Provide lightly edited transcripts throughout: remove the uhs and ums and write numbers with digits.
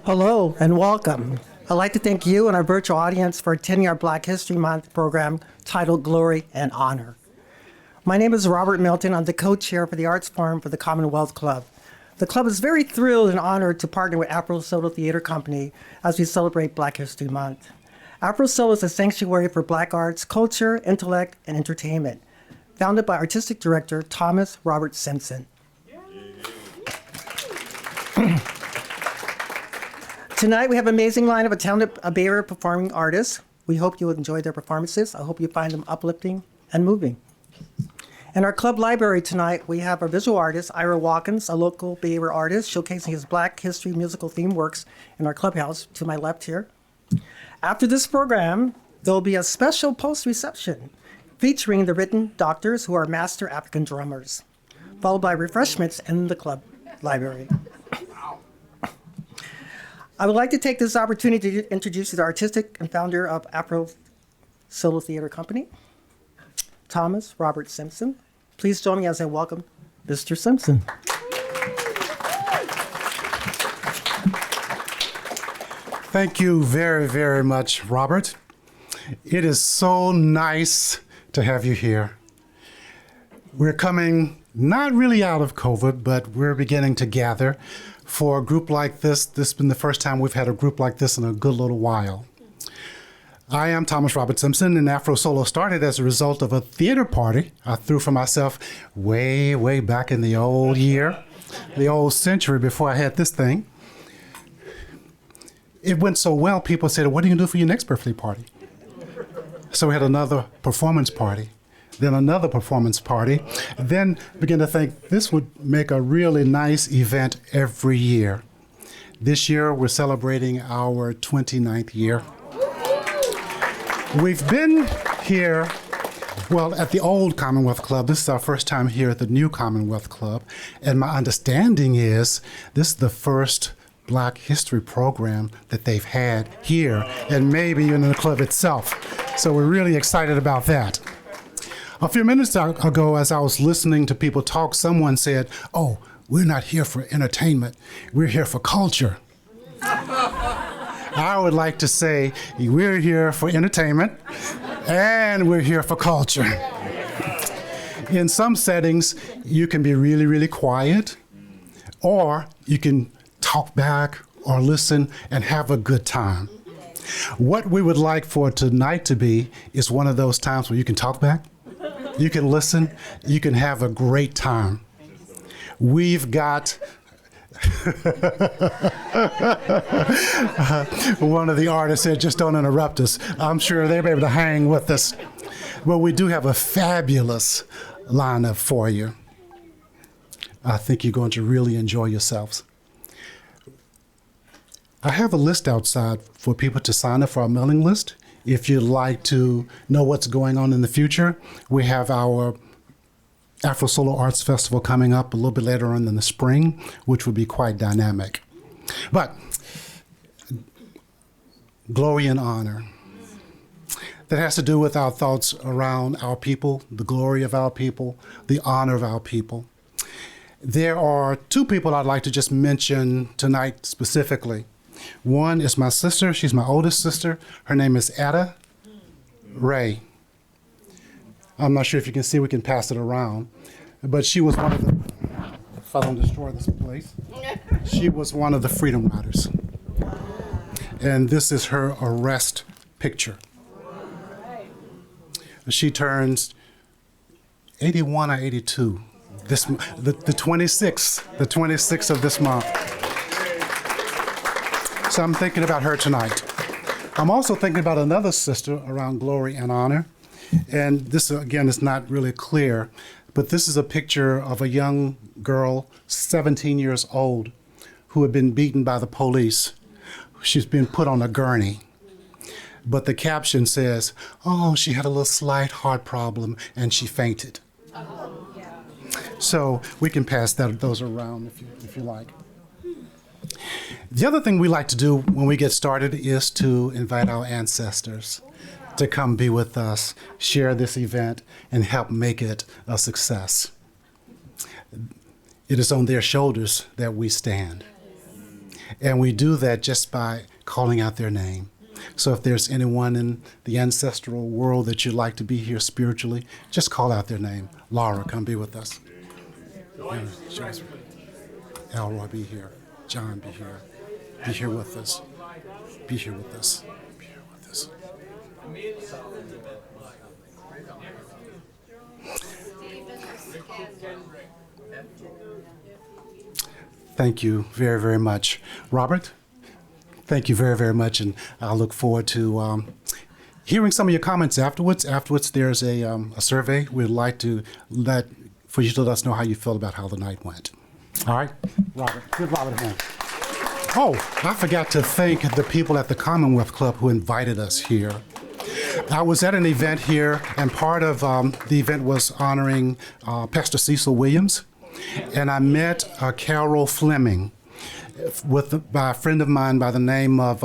Hello and welcome. I'd like to thank you and our virtual audience for attending our Black History Month program titled Glory and Honor. My name is Robert Milton. I'm the co-chair for the Arts Forum for the Commonwealth Club. The club is very thrilled and honored to partner with Afro Solo Theater Company as we celebrate Black History Month. Afro Solo is a sanctuary for Black arts, culture, intellect, and entertainment, founded by artistic director Thomas Robert Simpson. Tonight, we have an amazing line of talented Bay Area performing artists. We hope you enjoy their performances. I hope you find them uplifting and moving. In our club library tonight, we have our visual artist, Ira Watkins, a local Bay Area artist, showcasing his Black history musical theme works in our clubhouse to my left here. After this program, there will be a special post-reception featuring the written doctors who are master African drummers, followed by refreshments in the club library. I would like to take this opportunity to introduce the artistic and founder of Afro Solo Theater Company, Thomas Robert Simpson. Please join me as I welcome Mr. Simpson. Thank you very, very much, Robert. It is so nice to have you here. We're coming not really out of COVID, but we're beginning to gather for a group like this. This has been the first time we've had a group like this in a good little while. I am Thomas Robert Simpson, and Afro Solo started as a result of a theater party I threw for myself way, way back in the old year, the old century before I had this thing. It went so well, people said, what are you going to do for your next birthday party? So we had another performance party, then another performance party, then began to think this would make a really nice event every year. This year, we're celebrating our 29th year. We've been here, well, at the old Commonwealth Club. This is our first time here at the new Commonwealth Club. And my understanding is this is the first Black history program that they've had here, and maybe even in the club itself. So we're really excited about that. A few minutes ago, as I was listening to people talk, someone said, oh, we're not here for entertainment. We're here for culture. I would like to say we're here for entertainment and we're here for culture. In some settings, you can be really, really quiet, or you can talk back or listen and have a good time. What we would like for tonight to be is one of those times where you can talk back, you can listen, you can have a great time. We've got one of the artists said, just don't interrupt us. I'm sure they'll be able to hang with us. Well, we do have a fabulous lineup for you. I think you're going to really enjoy yourselves. I have a list outside for people to sign up for our mailing list. If you'd like to know what's going on in the future, we have our Afro Solo Arts Festival coming up a little bit later on in the spring, which will be quite dynamic. But glory and honor. That has to do with our thoughts around our people, the glory of our people, the honor of our people. There are two people I'd like to just mention tonight specifically. One is my sister. She's my oldest sister. Her name is Ada Ray. I'm not sure if you can see, we can pass it around. But she was one of the, if I don't destroy this place, she was one of the Freedom Riders. And this is her arrest picture. She turns 81 or 82, the 26th of this month. So I'm thinking about her tonight. I'm also thinking about another sister around glory and honor. And this, again, is not really clear, but this is a picture of a young girl, 17 years old, who had been beaten by the police. She's been put on a gurney. But the caption says, oh, she had a little slight heart problem and she fainted. Oh, yeah. So we can pass those around if you like. The other thing we like to do when we get started is to invite our ancestors to come be with us, share this event, and help make it a success. It is on their shoulders that we stand. And we do that just by calling out their name. So if there's anyone in the ancestral world that you'd like to be here spiritually, just call out their name. Laura, come be with us. Elroy, be here. John, be here. Be here with us. Be here with us. Be here with us. Thank you very, very much. Robert, thank you very, very much, and I look forward to hearing some of your comments afterwards. Afterwards, there's a survey we'd like for you to let us know how you feel about how the night went. All right, Robert, give Robert a hand. Oh, I forgot to thank the people at the Commonwealth Club who invited us here. I was at an event here, and part of the event was honoring Pastor Cecil Williams, and I met Carol Fleming by a friend of mine by the name of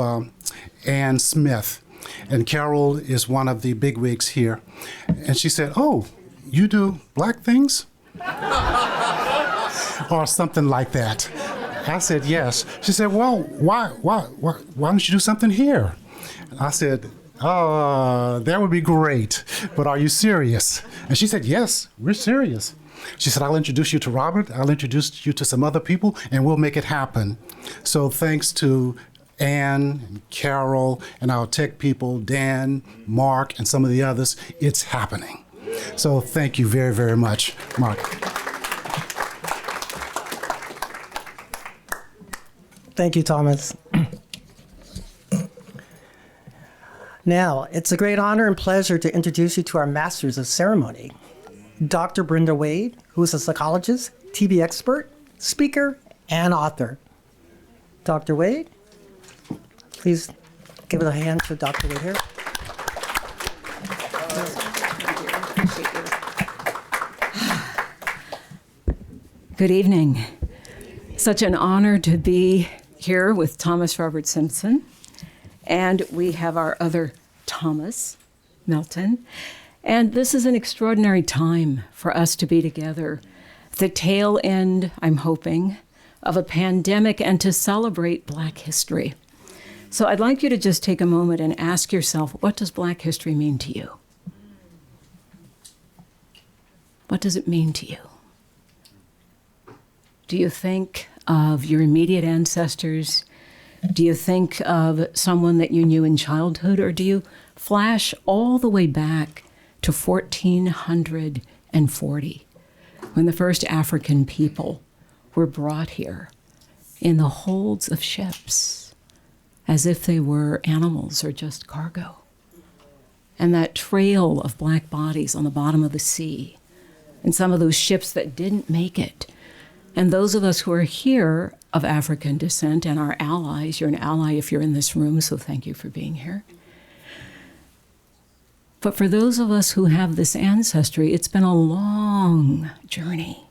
Ann Smith. And Carol is one of the bigwigs here. And she said, "Oh, you do black things?" or something like that. I said, "Yes." She said, "Well, why don't you do something here?" I said, that would be great, but are you serious?" And she said, "Yes, we're serious." She said, "I'll introduce you to Robert, I'll introduce you to some other people, and we'll make it happen." So thanks to Ann, and Carol, and our tech people, Dan, Mark, and some of the others, it's happening. So thank you very, very much, Mark. Thank you, Thomas. Now, it's a great honor and pleasure to introduce you to our Masters of Ceremony, Dr. Brenda Wade, who is a psychologist, TB expert, speaker, and author. Dr. Wade, please give it a hand to Dr. Wade here. Good evening. Such an honor to be here with Thomas Robert Simpson. And we have our other Thomas Melton. And this is an extraordinary time for us to be together. The tail end, I'm hoping, of a pandemic and to celebrate Black history. So I'd like you to just take a moment and ask yourself, what does Black history mean to you? What does it mean to you? Do you think of your immediate ancestors? Do you think of someone that you knew in childhood, or do you flash all the way back to 1440, when the first African people were brought here in the holds of ships, as if they were animals or just cargo? And that trail of black bodies on the bottom of the sea, and some of those ships that didn't make it. And those of us who are here of African descent and our allies, you're an ally if you're in this room, so thank you for being here. But for those of us who have this ancestry, it's been a long journey.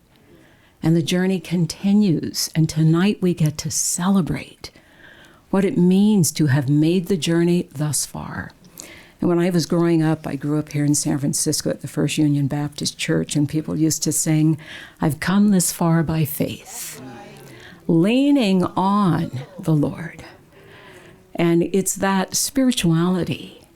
And the journey continues. And tonight we get to celebrate what it means to have made the journey thus far. And when I was growing up, I grew up here in San Francisco at the First Union Baptist Church, and people used to sing, "I've come this far by faith, leaning on the Lord." And it's that spirituality,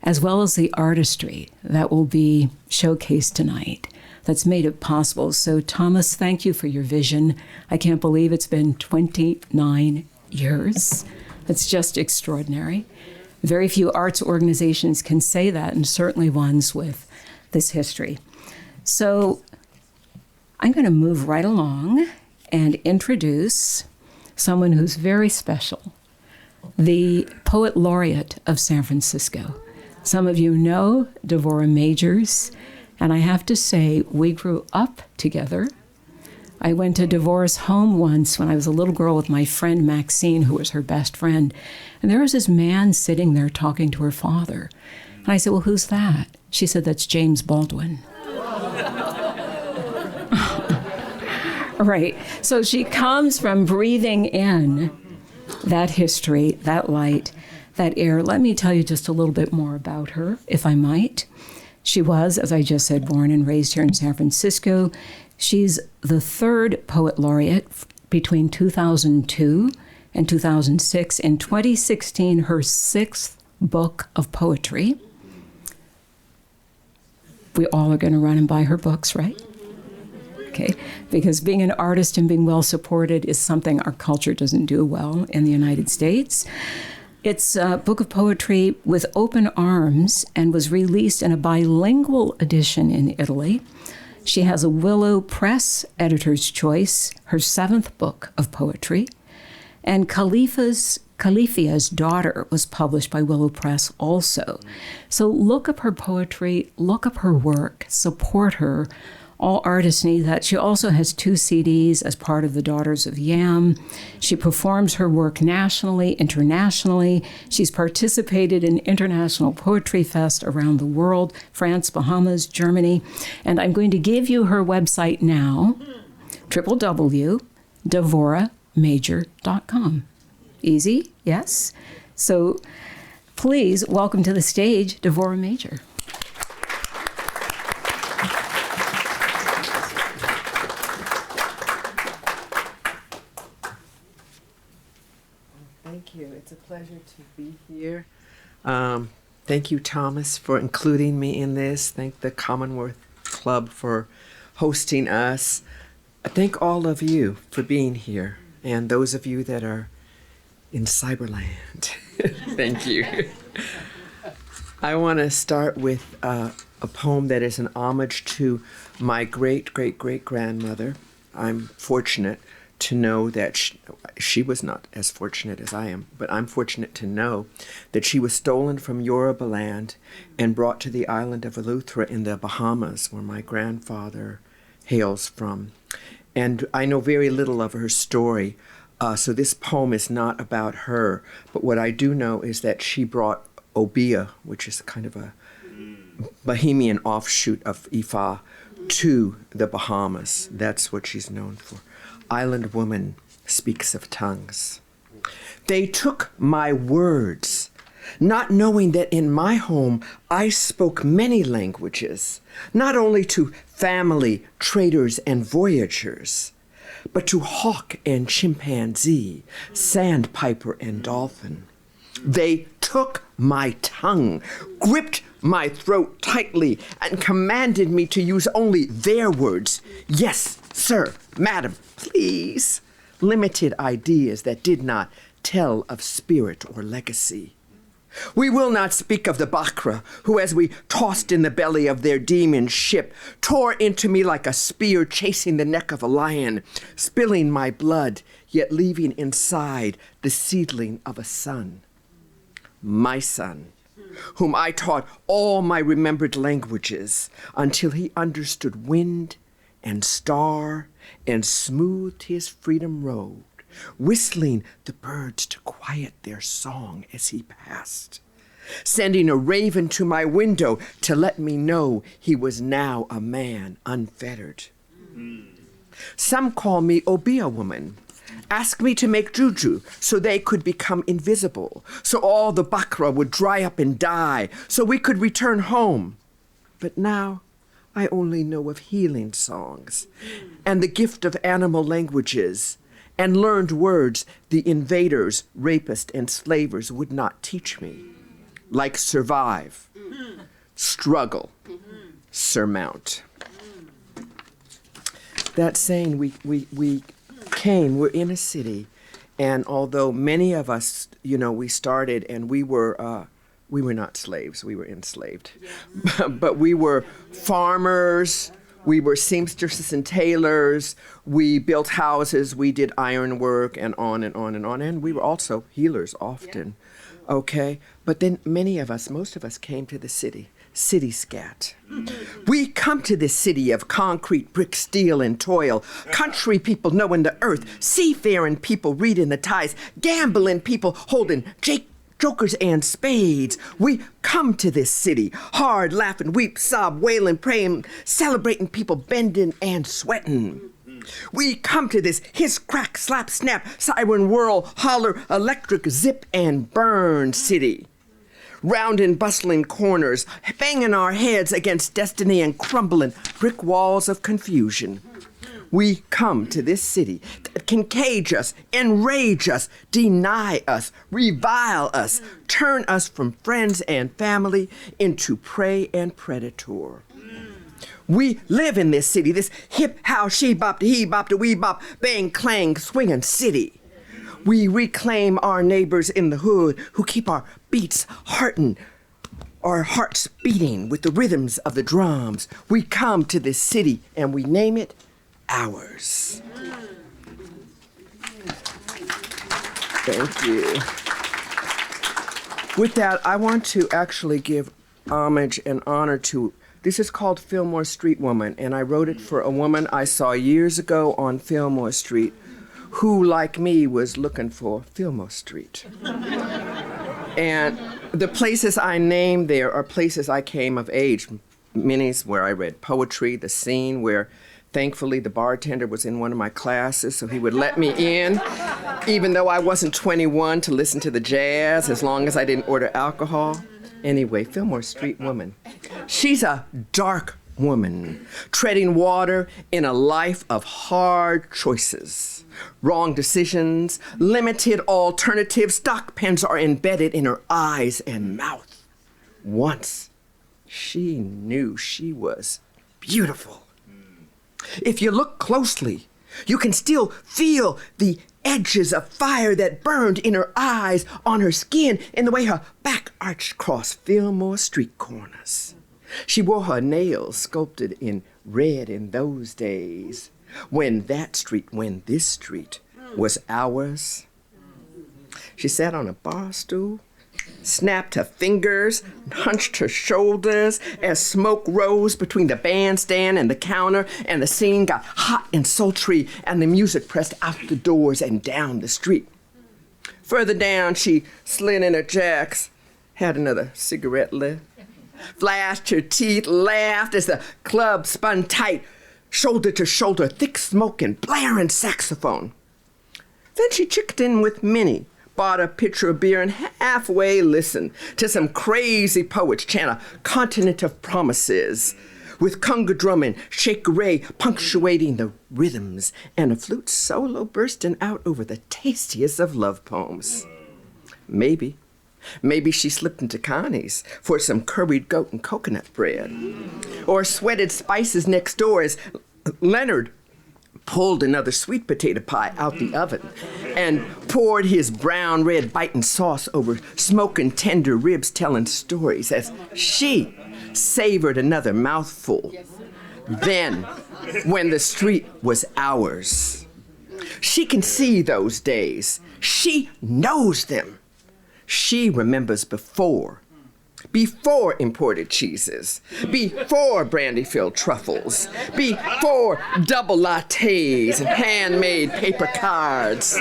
as well as the artistry, that will be showcased tonight that's made it possible. So Thomas, thank you for your vision. I can't believe it's been 29 years. It's just extraordinary. Very few arts organizations can say that, and certainly ones with this history. So I'm going to move right along and introduce someone who's very special, the Poet Laureate of San Francisco. Some of you know Devorah Majors, and I have to say, we grew up together. I went to Devorah's home once when I was a little girl with my friend Maxine, who was her best friend. And there was this man sitting there talking to her father. And I said, "Well, who's that?" She said, "That's James Baldwin." Right. So she comes from breathing in that history, that light, that air. Let me tell you just a little bit more about her, if I might. She was, as I just said, born and raised here in San Francisco. She's the third Poet Laureate between 2002 in 2006. In 2016, her 6th book of poetry. We all are going to run and buy her books, right? Okay, because being an artist and being well supported is something our culture doesn't do well in the United States. It's a book of poetry with open arms and was released in a bilingual edition in Italy. She has a Willow Press Editor's Choice, her 7th book of poetry. And Khalifia's Daughter was published by Willow Press also. So look up her poetry, look up her work, support her. All artists need that. She also has 2 CDs as part of the Daughters of Yam. She performs her work nationally, internationally. She's participated in International Poetry Fest around the world, France, Bahamas, Germany. And I'm going to give you her website now, www.devoramajor.com. Easy? Yes? So please welcome to the stage, Devora Major. Thank you. It's a pleasure to be here. Thank you, Thomas, for including me in this. Thank the Commonwealth Club for hosting us. Thank all of you for being here, and those of you that are in Cyberland. Thank you. I want to start with a poem that is an homage to my great-great-great-grandmother. I'm fortunate to know that she was not as fortunate as I am, but I'm fortunate to know that she was stolen from Yoruba land and brought to the island of Eleuthera in the Bahamas, where my grandfather hails from. And I know very little of her story, so this poem is not about her, but what I do know is that she brought Obeah, which is kind of a Bahamian offshoot of Ifa, to the Bahamas. That's what she's known for. Island Woman speaks of tongues. They took my words, not knowing that in my home I spoke many languages, not only to family, traders, and voyagers, but to hawk and chimpanzee, sandpiper and dolphin. They took my tongue, gripped my throat tightly, and commanded me to use only their words. Yes, sir, madam, please. Limited ideas that did not tell of spirit or legacy. We will not speak of the Bakra, who, as we tossed in the belly of their demon ship, tore into me like a spear chasing the neck of a lion, spilling my blood, yet leaving inside the seedling of a son. My son, whom I taught all my remembered languages until he understood wind and star and smoothed his freedom road, whistling the birds to quiet their song as he passed, sending a raven to my window to let me know he was now a man unfettered. Some call me Obeah woman, ask me to make juju so they could become invisible, so all the Bakra would dry up and die, so we could return home. But now I only know of healing songs and the gift of animal languages and learned words the invaders, rapists, and slavers would not teach me, like survive, struggle, surmount. That saying, we came, we're in a city, and although many of us, we started and we were not slaves, we were enslaved. Yeah. But we were farmers, we were seamstresses and tailors, we built houses, we did iron work, and on and on and on. And we were also healers often, yeah. Okay? But then most of us came to the city scat. We come to this city of concrete, brick, steel, and toil. Country people knowing the earth, seafaring people reading the tides, gambling people holding jokers and spades. We come to this city, hard, laughing, weep, sob, wailing, praying, celebrating people, bending and sweating. We come to this hiss, crack, slap, snap, siren, whirl, holler, electric, zip, and burn city. Round and bustling corners, banging our heads against destiny and crumbling brick walls of confusion. We come to this city that can cage us, enrage us, deny us, revile us, turn us from friends and family into prey and predator. We live in this city, this hip, how, she bop, he bop, we bop, bang, clang, swinging city. We reclaim our neighbors in the hood who keep our beats hearting, our hearts beating with the rhythms of the drums. We come to this city and we name it ours. Thank you. With that, I want to actually give homage and honor to, this is called Fillmore Street Woman, and I wrote it for a woman I saw years ago on Fillmore Street who, like me, was looking for Fillmore Street. And the places I named there are places I came of age. Minnie's where I read poetry, the Scene where thankfully the bartender was in one of my classes so he would let me in, even though I wasn't 21 to listen to the jazz as long as I didn't order alcohol. Anyway, Fillmore Street Woman. She's a dark woman, treading water in a life of hard choices. Wrong decisions, limited alternatives, stock pens are embedded in her eyes and mouth. Once, she knew she was beautiful. If you look closely, you can still feel the edges of fire that burned in her eyes, on her skin, in the way her back arched across Fillmore Street corners. She wore her nails sculpted in red in those days, when that street, when this street was ours. She sat on a bar stool, snapped her fingers, hunched her shoulders as smoke rose between the bandstand and the counter, and the scene got hot and sultry, and the music pressed out the doors and down the street. Further down, she slid in her jacks, had another cigarette lit, flashed her teeth, laughed as the club spun tight, shoulder to shoulder, thick smoke and blaring saxophone. Then she chicked in with Minnie, bought a pitcher of beer, and halfway listened to some crazy poets chant a continent of promises, with conga drum and shakeré punctuating the rhythms, and a flute solo bursting out over the tastiest of love poems. Maybe she slipped into Connie's for some curried goat and coconut bread, or sweated spices next door as Leonard pulled another sweet potato pie out the oven and poured his brown red biting sauce over smoking tender ribs, telling stories as she savored another mouthful. Then, when the street was ours, she can see those days. She knows them. She remembers before imported cheeses, before brandy-filled truffles, before double lattes and handmade paper cards.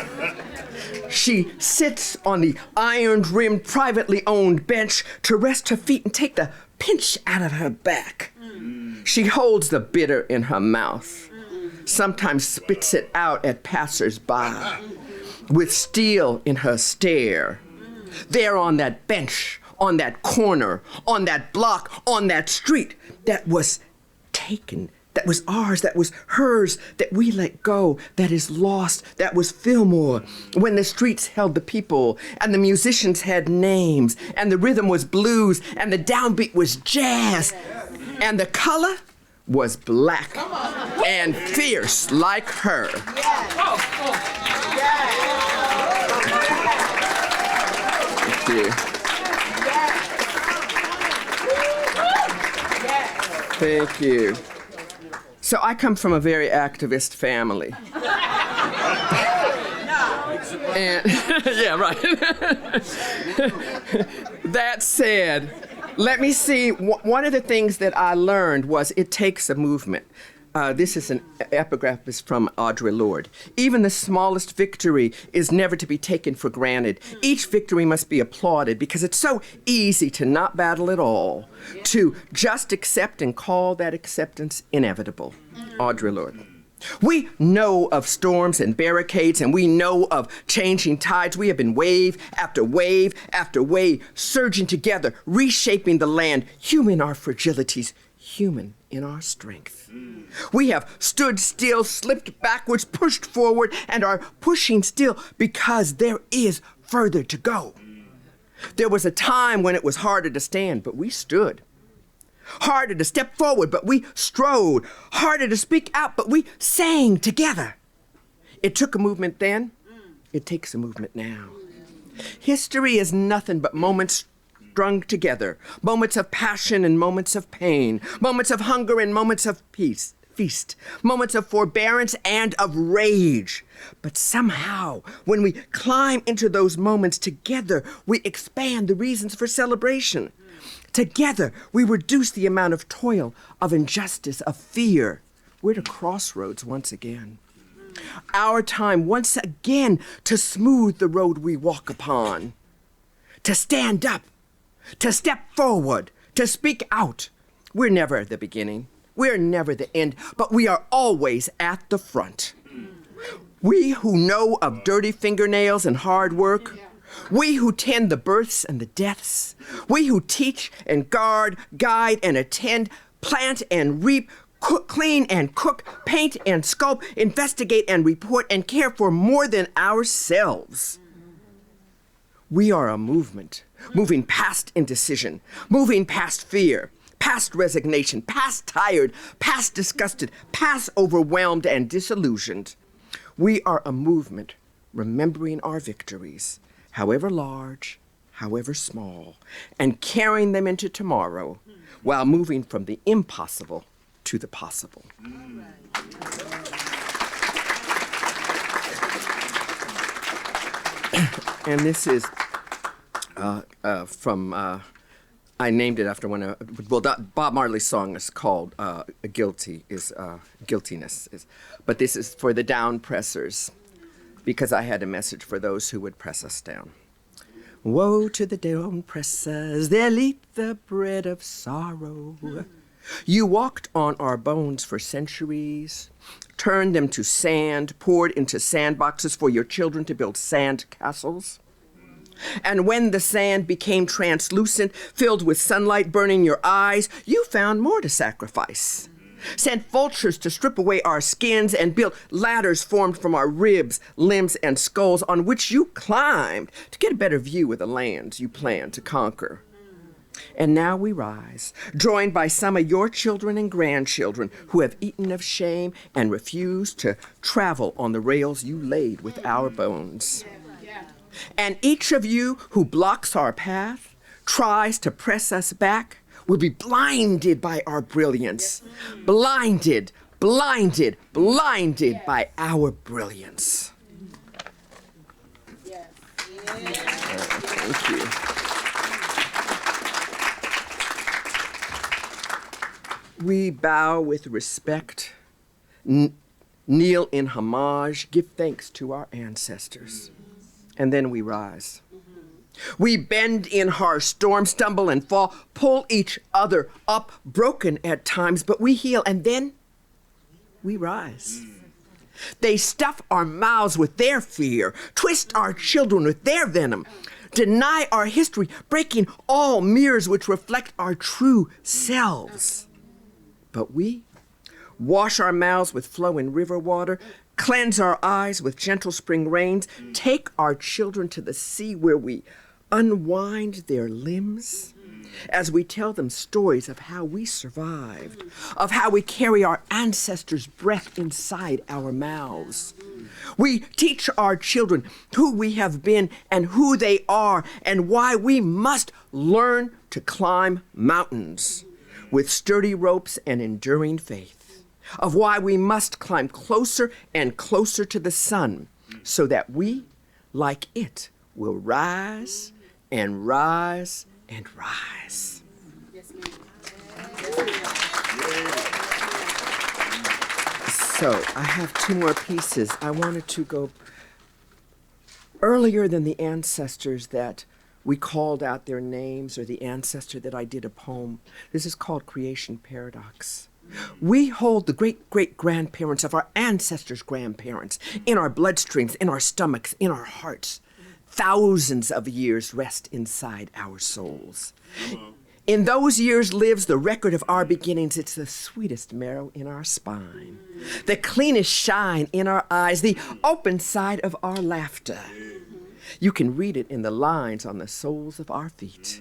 She sits on the iron-rimmed, privately owned bench to rest her feet and take the pinch out of her back. She holds the bitter in her mouth, sometimes spits it out at passers-by, with steel in her stare. There on that bench, on that corner, on that block, on that street that was taken, that was ours, that was hers, that we let go, that is lost, that was Fillmore, when the streets held the people, and the musicians had names, and the rhythm was blues, and the downbeat was jazz, and the color was black and fierce like her. Thank you. Thank you. So I come from a very activist family. And yeah, right. That said, let me see. One of the things that I learned was it takes a movement. This is an epigraph is from Audre Lorde. Even the smallest victory is never to be taken for granted. Each victory must be applauded because it's so easy to not battle at all, to just accept and call that acceptance inevitable. Audre Lorde. We know of storms and barricades, and we know of changing tides. We have been wave after wave after wave, surging together, reshaping the land, human our fragilities, human in our strength. We have stood still, slipped backwards, pushed forward, and are pushing still because there is further to go. There was a time when it was harder to stand, but we stood. Harder to step forward, but we strode. Harder to speak out, but we sang together. It took a movement then. It takes a movement now. History is nothing but moments strung together, moments of passion and moments of pain, moments of hunger and moments of feast, moments of forbearance and of rage. But somehow, when we climb into those moments together, we expand the reasons for celebration. Together, we reduce the amount of toil, of injustice, of fear. We're at a crossroads once again. Our time once again to smooth the road we walk upon, to stand up, to step forward, to speak out. We're never at the beginning. We're never the end, but we are always at the front. We who know of dirty fingernails and hard work, we who tend the births and the deaths, we who teach and guard, guide and attend, plant and reap, cook, clean and cook, paint and sculpt, investigate and report, and care for more than ourselves. We are a movement, moving past indecision, moving past fear, past resignation, past tired, past disgusted, past overwhelmed and disillusioned. We are a movement remembering our victories, however large, however small, and carrying them into tomorrow while moving from the impossible to the possible. And this is from, I named it after one of, well, Bob Marley's song is called Guiltiness. But this is for the down pressers, because I had a message for those who would press us down. Woe to the down pressers, they'll eat the bread of sorrow. You walked on our bones for centuries, turned them to sand, poured into sandboxes for your children to build sand castles. And when the sand became translucent, filled with sunlight burning your eyes, you found more to sacrifice. Sent vultures to strip away our skins and built ladders formed from our ribs, limbs, and skulls on which you climbed to get a better view of the lands you planned to conquer. And now we rise, joined by some of your children and grandchildren who have eaten of shame and refused to travel on the rails you laid with our bones. And each of you who blocks our path, tries to press us back, will be blinded by our brilliance. Blinded, blinded, blinded by our brilliance. Thank you. We bow with respect, kneel in homage, give thanks to our ancestors, and then we rise. We bend in harsh storms, stumble and fall, pull each other up, broken at times, but we heal, and then we rise. They stuff our mouths with their fear, twist our children with their venom, deny our history, breaking all mirrors which reflect our true selves. But we wash our mouths with flowing river water, cleanse our eyes with gentle spring rains, take our children to the sea where we unwind their limbs as we tell them stories of how we survived, of how we carry our ancestors' breath inside our mouths. We teach our children who we have been and who they are and why we must learn to climb mountains with sturdy ropes and enduring faith, of why we must climb closer and closer to the sun so that we, like it, will rise and rise and rise. Yes, ma'am. So I have two more pieces. I wanted to go earlier than the ancestors that we called out their names or the ancestor that I did a poem. This is called Creation Paradox. We hold the great-great-grandparents of our ancestors' grandparents in our bloodstreams, in our stomachs, in our hearts. Thousands of years rest inside our souls. In those years lives the record of our beginnings. It's the sweetest marrow in our spine, the cleanest shine in our eyes, the open side of our laughter. You can read it in the lines on the soles of our feet.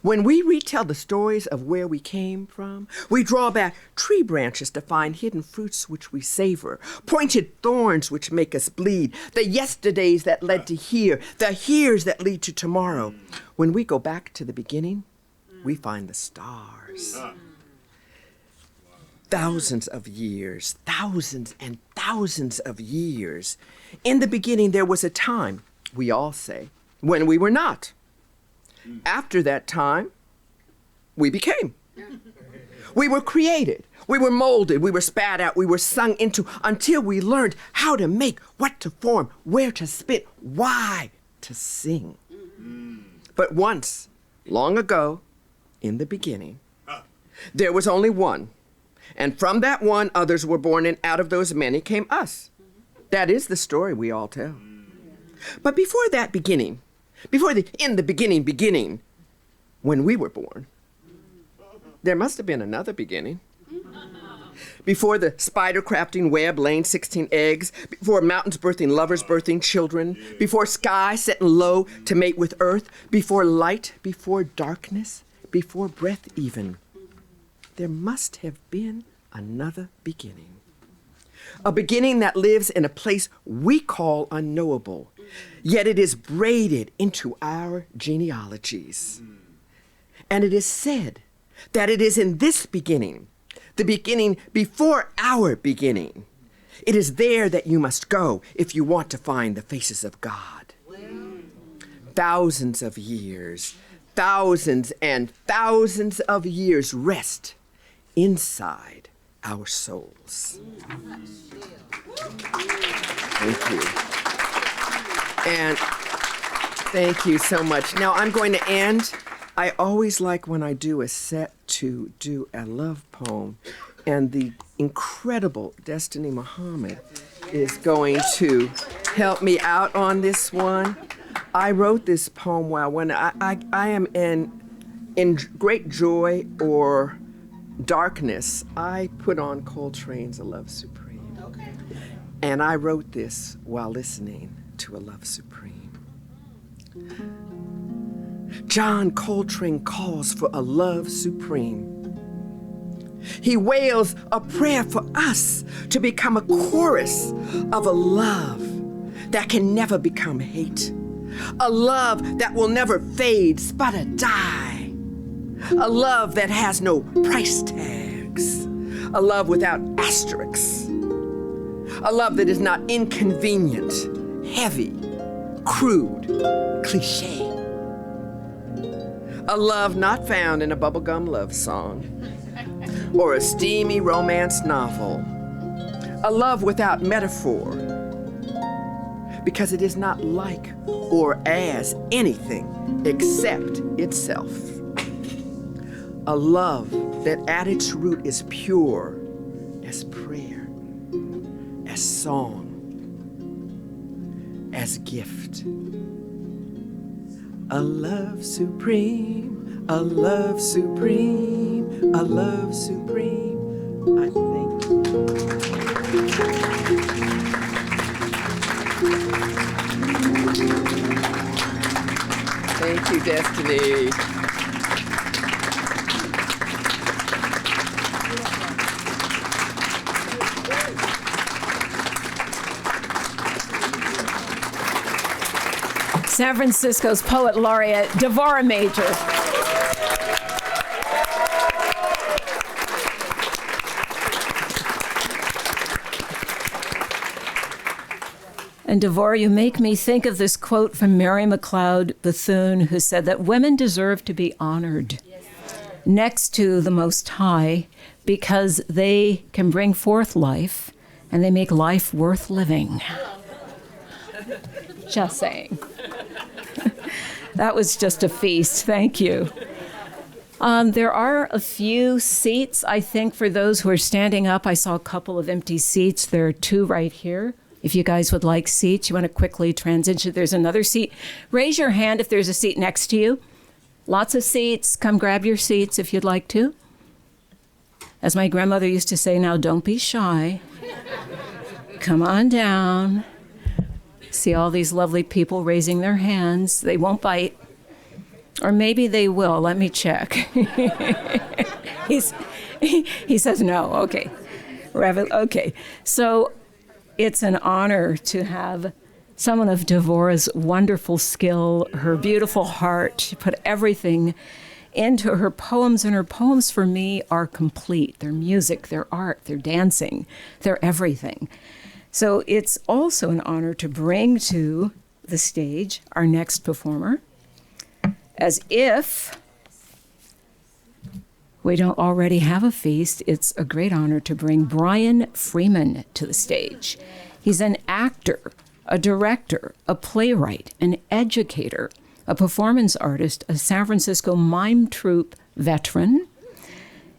When we retell the stories of where we came from, we draw back tree branches to find hidden fruits which we savor, pointed thorns which make us bleed, the yesterdays that led to here, the heres that lead to tomorrow. When we go back to the beginning, we find the stars. Thousands of years, thousands and thousands of years. In the beginning, there was a time, we all say, when we were not. After that time, we became. We were created. We were molded. We were spat out. We were sung into until we learned how to make, what to form, where to spit, why to sing. But once, long ago, in the beginning, there was only one. And from that one, others were born, and out of those many came us. That is the story we all tell. But before that beginning, in the beginning, when we were born, there must have been another beginning. Before the spider crafting web laying 16 eggs, before mountains birthing lovers birthing children, before sky setting low to mate with earth, before light, before darkness, before breath even, there must have been another beginning. A beginning that lives in a place we call unknowable, yet it is braided into our genealogies. And it is said that it is in this beginning, the beginning before our beginning, it is there that you must go if you want to find the faces of God. Thousands of years, thousands and thousands of years rest inside our souls. Thank you. And thank you so much. Now I'm going to end. I always like when I do a set to do a love poem, and the incredible Destiny Muhammad is going to help me out on this one. I wrote this poem while when I am in great joy or darkness, I put on Coltrane's A Love Supreme. Okay. And I wrote this while listening to A Love Supreme. John Coltrane calls for a love supreme. He wails a prayer for us to become a chorus of a love that can never become hate. A love that will never fade, sputter, die. A love that has no price tags. A love without asterisks. A love that is not inconvenient, heavy, crude, cliche. A love not found in a bubblegum love song or a steamy romance novel. A love without metaphor, because it is not like or as anything except itself. A love that at its root is pure as prayer, as song, as gift. A love supreme, a love supreme, a love supreme. I thank you. Thank you, Destiny. San Francisco's Poet Laureate, Devora Major. And Devora, you make me think of this quote from Mary McLeod Bethune, who said that women deserve to be honored next to the Most High because they can bring forth life and they make life worth living. Just saying. That was just a feast. Thank you. There are a few seats, I think, for those who are standing up. I saw a couple of empty seats. There are two right here. If you guys would like seats, you want to quickly transition. There's another seat. Raise your hand if there's a seat next to you. Lots of seats. Come grab your seats if you'd like to. As my grandmother used to say, now don't be shy. Come on down. See all these lovely people raising their hands. They won't bite. Or maybe they will. Let me check. He says no. Okay. Okay. So it's an honor to have someone of Devorah's wonderful skill, her beautiful heart. She put everything into her poems, and her poems for me are complete. They're music, they're art, they're dancing, they're everything. So it's also an honor to bring to the stage our next performer, as if we don't already have a feast. It's a great honor to bring Brian Freeman to the stage. He's an actor, a director, a playwright, an educator, a performance artist, a San Francisco mime troupe veteran.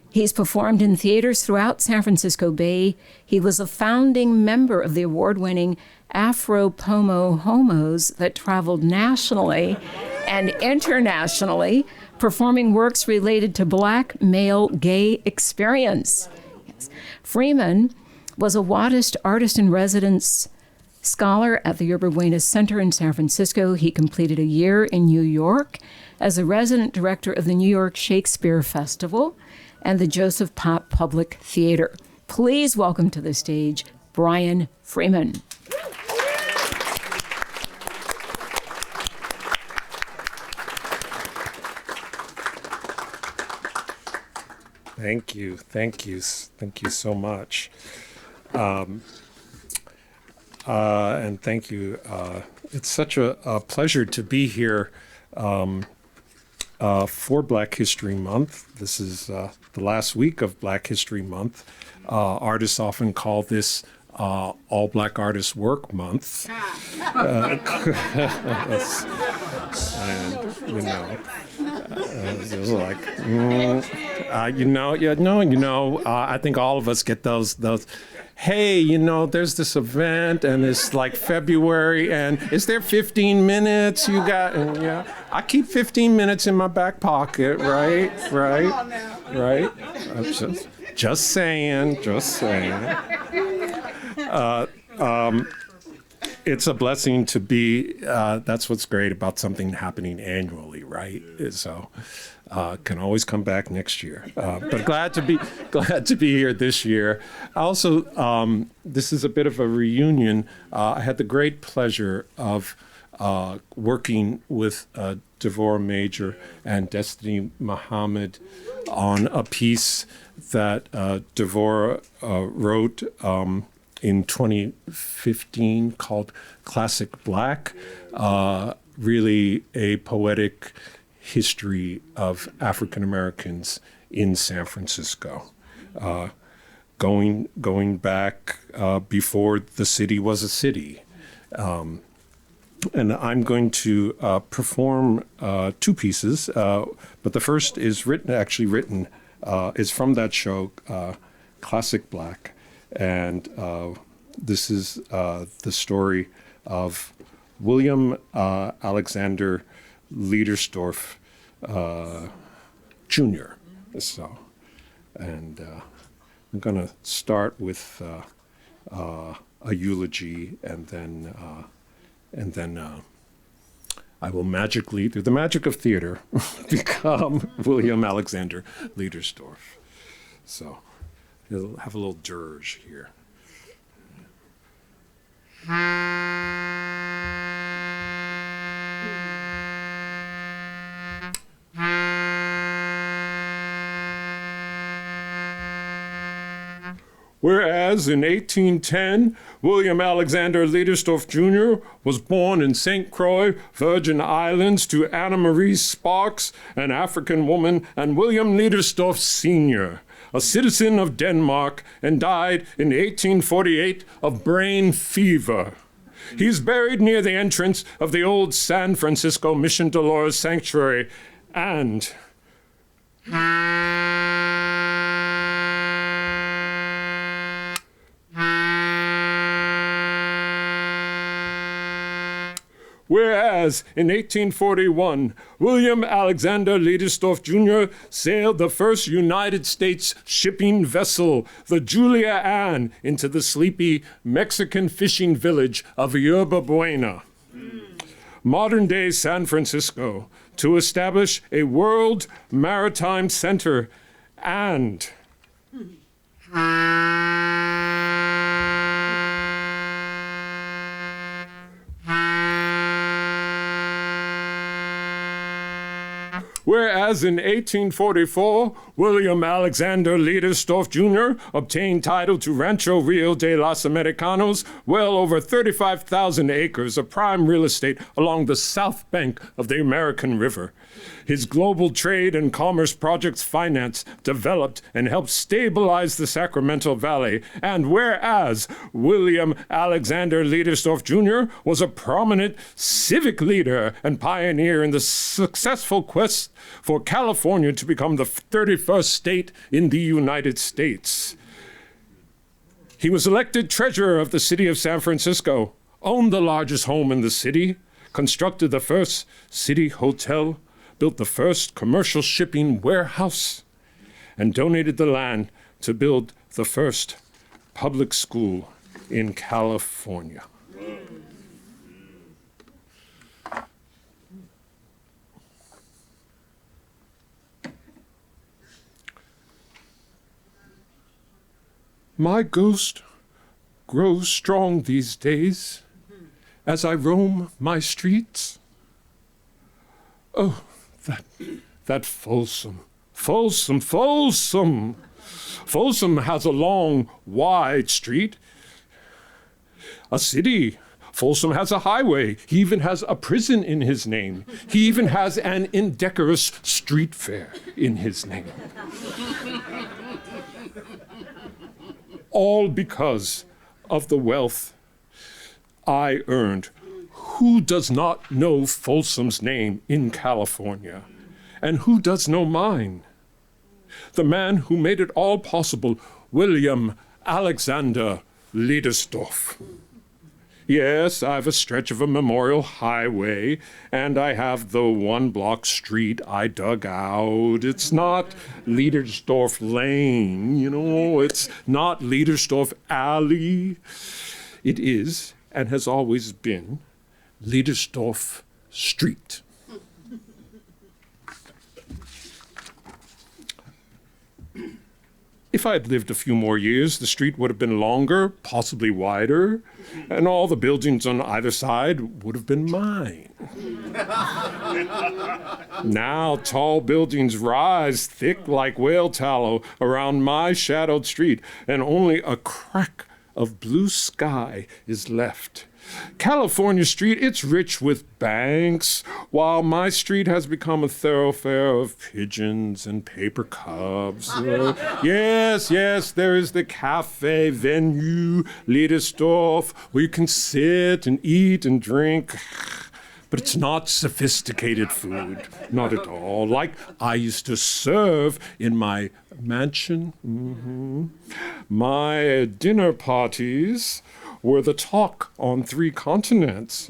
He's performed in theaters throughout San Francisco Bay. He was a founding member of the award-winning Afro Pomo Homos that traveled nationally and internationally, performing works related to Black male gay experience. Yes. Freeman was a Wadist artist in residence scholar at the Yerba Buena Center in San Francisco. He completed a year in New York as a resident director of the New York Shakespeare Festival and the Joseph Pop Public Theater. Please welcome to the stage Brian Freeman. Thank you so much. And thank you. It's such a pleasure to be here for Black History Month. This is the last week of Black History Month. Artists often call this All Black Artists Work Month. And, it was like, I think all of us get those. Hey, there's this event and it's like February and is there 15 minutes you got? And yeah, I keep 15 minutes in my back pocket, right? I'm just saying. It's a blessing to be, that's what's great about something happening annually, right? So can always come back next year. But glad to be here this year. Also, this is a bit of a reunion. I had the great pleasure of working with Devorah Major and Destiny Muhammad on a piece that Devorah wrote in 2015 called Classic Black, really a poetic history of African Americans in San Francisco, going back before the city was a city. And I'm going to perform two pieces, but the first is written is from that show, Classic Black. And this is the story of William Alexander Leidesdorff Jr. So, and I'm going to start with a eulogy, and then I will magically, through the magic of theater, become William Alexander Leidesdorff. So. We'll have a little dirge here. Whereas in 1810, William Alexander Leidesdorff Jr. was born in St. Croix, Virgin Islands, to Anna Marie Sparks, an African woman, and William Leidesdorff Sr., a citizen of Denmark, and died in 1848 of brain fever. He's buried near the entrance of the old San Francisco Mission Dolores Sanctuary, and Whereas in 1841, William Alexander Leidesdorff Jr. sailed the first United States shipping vessel, the Julia Ann, into the sleepy Mexican fishing village of Yerba Buena, modern-day San Francisco, to establish a world maritime center and whereas in 1844, William Alexander Leidesdorff Jr. obtained title to Rancho Rio de los Americanos, well over 35,000 acres of prime real estate along the south bank of the American River. His global trade and commerce projects financed, developed, and helped stabilize the Sacramento Valley. And whereas William Alexander Leidesdorff Jr. was a prominent civic leader and pioneer in the successful quest for California to become the 31st state in the United States. He was elected treasurer of the city of San Francisco, owned the largest home in the city, constructed the first city hotel, built the first commercial shipping warehouse, and donated the land to build the first public school in California. My ghost grows strong these days as I roam my streets. Oh, that Folsom. Folsom has a long, wide street. A city. Folsom has a highway. He even has a prison in his name. He even has an indecorous street fair in his name. All because of the wealth I earned. Who does not know Folsom's name in California? And who does know mine? The man who made it all possible, William Alexander Leidesdorff. Yes, I have a stretch of a memorial highway, and I have the one-block street I dug out. It's not Leidesdorff Lane, it's not Leidesdorff Alley. It is, and has always been, Leidesdorff Street. If I had lived a few more years, the street would have been longer, possibly wider, and all the buildings on either side would have been mine. Now tall buildings rise thick like whale tallow around my shadowed street, and only a crack of blue sky is left. California Street, it's rich with banks, while my street has become a thoroughfare of pigeons and paper cups. Yes, there is the cafe venue, Leidesdorff, where you can sit and eat and drink. But it's not sophisticated food, not at all, like I used to serve in my mansion. My dinner parties were the talk on 3 continents,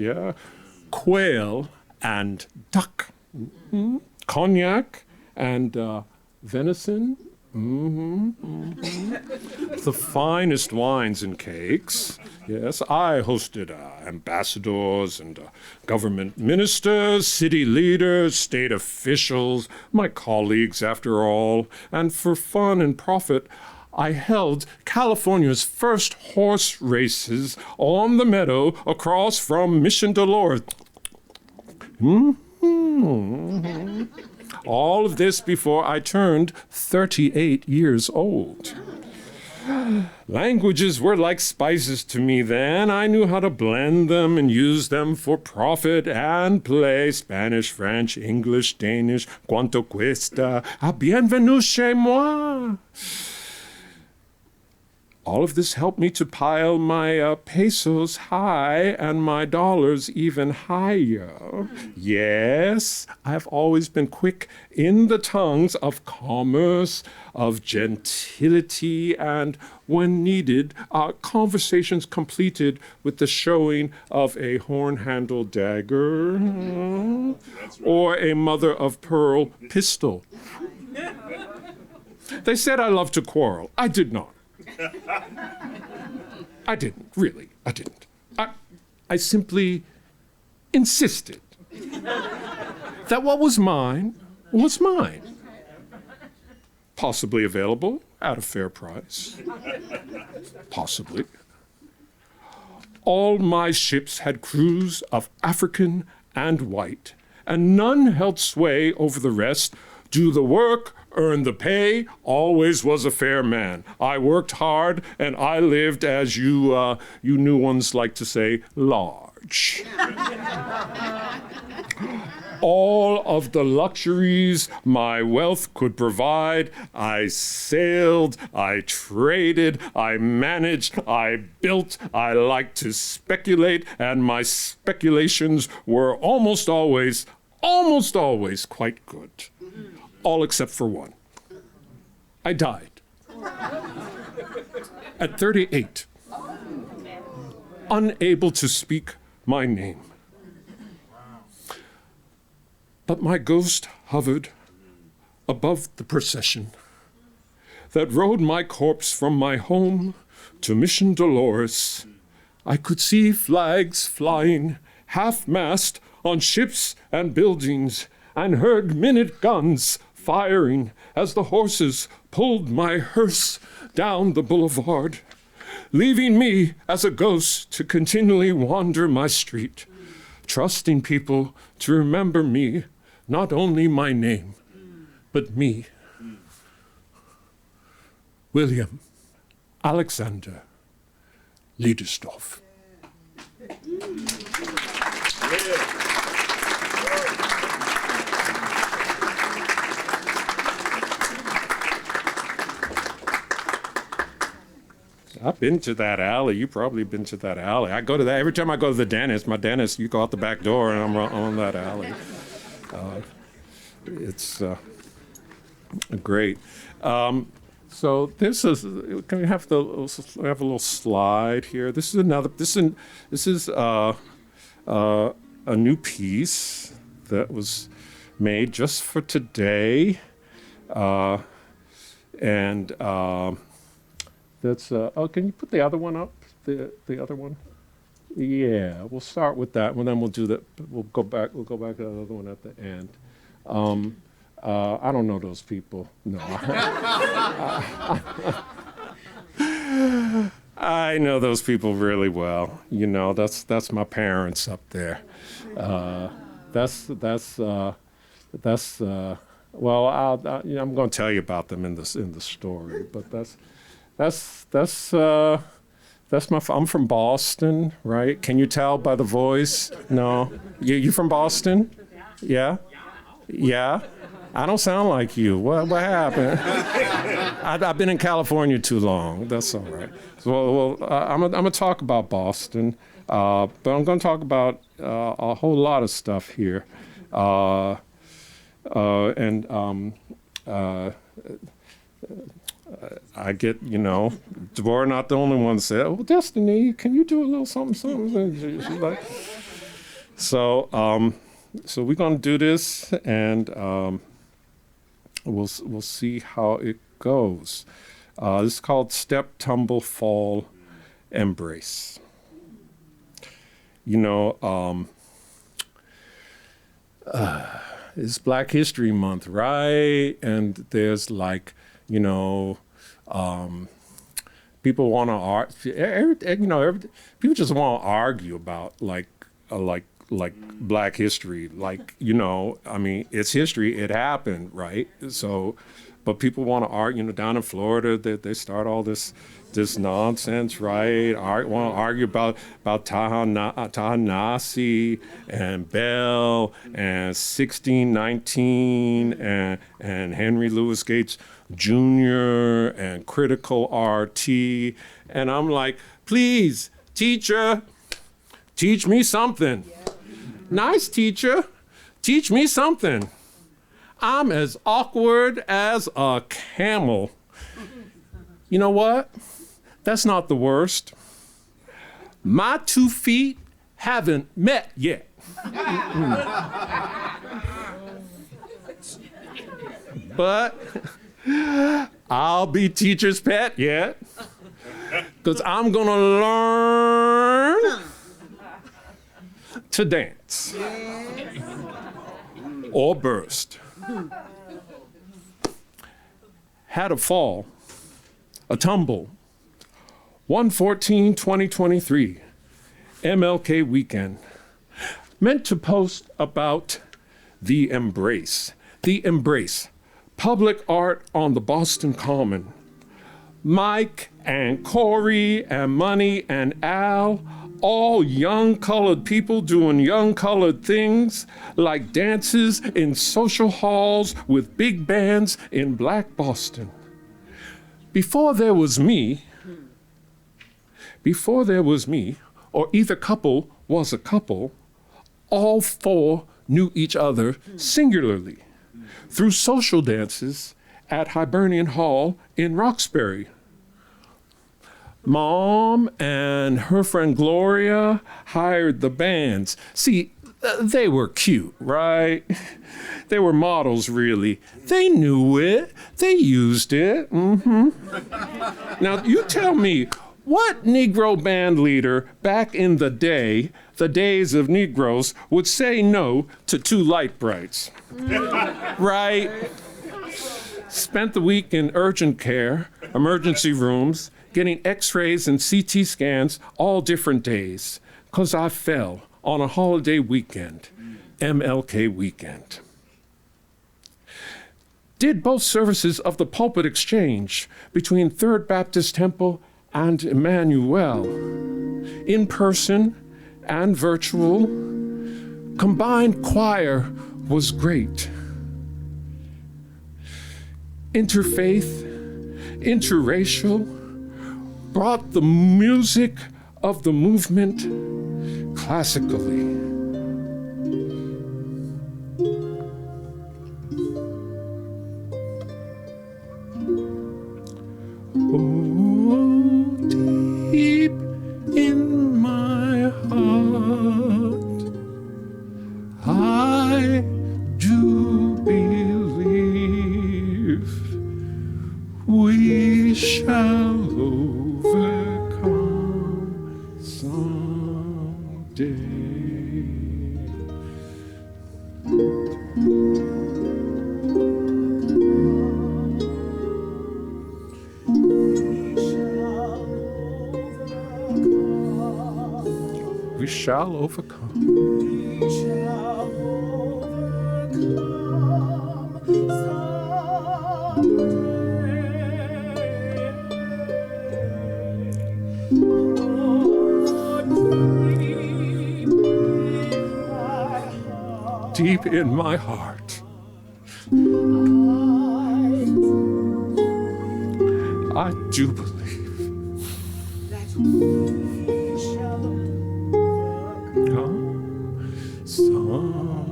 quail and duck, cognac and venison, the finest wines and cakes. Yes, I hosted ambassadors and government ministers, city leaders, state officials, my colleagues after all, and for fun and profit, I held California's first horse races on the meadow across from Mission Dolores. All of this before I turned 38 years old. Languages were like spices to me then. I knew how to blend them and use them for profit and play. Spanish, French, English, Danish, quanto cuesta, bienvenue chez moi. All of this helped me to pile my pesos high and my dollars even higher. Yes, I've always been quick in the tongues of commerce, of gentility, and when needed, conversations completed with the showing of a horn-handled dagger or a mother-of-pearl pistol. They said I loved to quarrel. I did not. I didn't, really. I didn't. I simply insisted that what was mine was mine. Possibly available at a fair price. Possibly. All my ships had crews of African and white, and none held sway over the rest. Do the work, earn the pay, always was a fair man. I worked hard, and I lived, as you new ones like to say, large. All of the luxuries my wealth could provide, I sailed, I traded, I managed, I built, I liked to speculate, and my speculations were almost always quite good. All except for one. I died. At 38. Unable to speak my name. But my ghost hovered above the procession that rode my corpse from my home to Mission Dolores. I could see flags flying, half-mast on ships and buildings, and heard minute guns firing as the horses pulled my hearse down the boulevard, leaving me as a ghost to continually wander my street, trusting people to remember me, not only my name, but me. William Alexander Liedersdorf. I've been to that alley. You've probably been to that alley. I go to that every time I go to the dentist. My dentist, you go out the back door, and I'm on that alley. It's great. So this is. Can we have a little slide here? This is another. This is a new piece that was made just for today, and. That's oh, can you put the other one up? The other one? Yeah, we'll start with that one, then we'll do that. We'll go back to the other one at the end. I don't know those people. No. I know those people really well. You know, that's my parents up there. Well, I'm going to tell you about them in the story, but I'm from Boston, right? Can you tell by the voice? No, you from Boston? Yeah, yeah. I don't sound like you. What happened? I've been in California too long. That's all right. So, I'm gonna talk about Boston, but I'm gonna talk about a whole lot of stuff here, I get, Deborah not the only one said, "Oh, Destiny, can you do a little something?" She's like, so we're gonna do this, and we'll see how it goes. This is called Step, Tumble, Fall, Embrace. It's Black History Month, right? And there's people want to argue. People just want to argue about like Black history. It's history. It happened, right? So, but people want to argue. Down in Florida, they start all this this nonsense, right? Want to argue about Ta-Nehisi and Bell and 1619 and Henry Louis Gates Jr. and critical RT. And I'm like, please, teacher, teach me something. Nice teacher, teach me something. I'm as awkward as a camel. You know what? That's not the worst. My 2 feet haven't met yet. But I'll be teacher's pet yet, because I'm gonna learn to dance or burst. Had a fall, a tumble. 1/14/2023, MLK weekend. Meant to post about the embrace. The embrace. Public art on the Boston Common. Mike and Corey and Money and Al, all young colored people doing young colored things, like dances in social halls with big bands in Black Boston. Before there was me, or either couple was a couple, all 4 knew each other singularly through social dances at Hibernian Hall in Roxbury. Mom and her friend Gloria hired the bands. See, they were cute, right? They were models, really. They knew it. They used it. Now, you tell me, what Negro band leader back in the days of Negroes, would say no to 2 light brights? Right? Spent the week in urgent care, emergency rooms, getting x-rays and CT scans all different days, because I fell on a holiday weekend, MLK weekend. Did both services of the pulpit exchange between Third Baptist Temple and Emmanuel, in person and virtual. Combined choir was great. Interfaith, interracial, brought the music of the movement classically. Oh, deep in my heart, I do believe we shall overcome someday. We shall overcome. We shall overcome someday. Deep in my heart, I do believe that we shall come someday.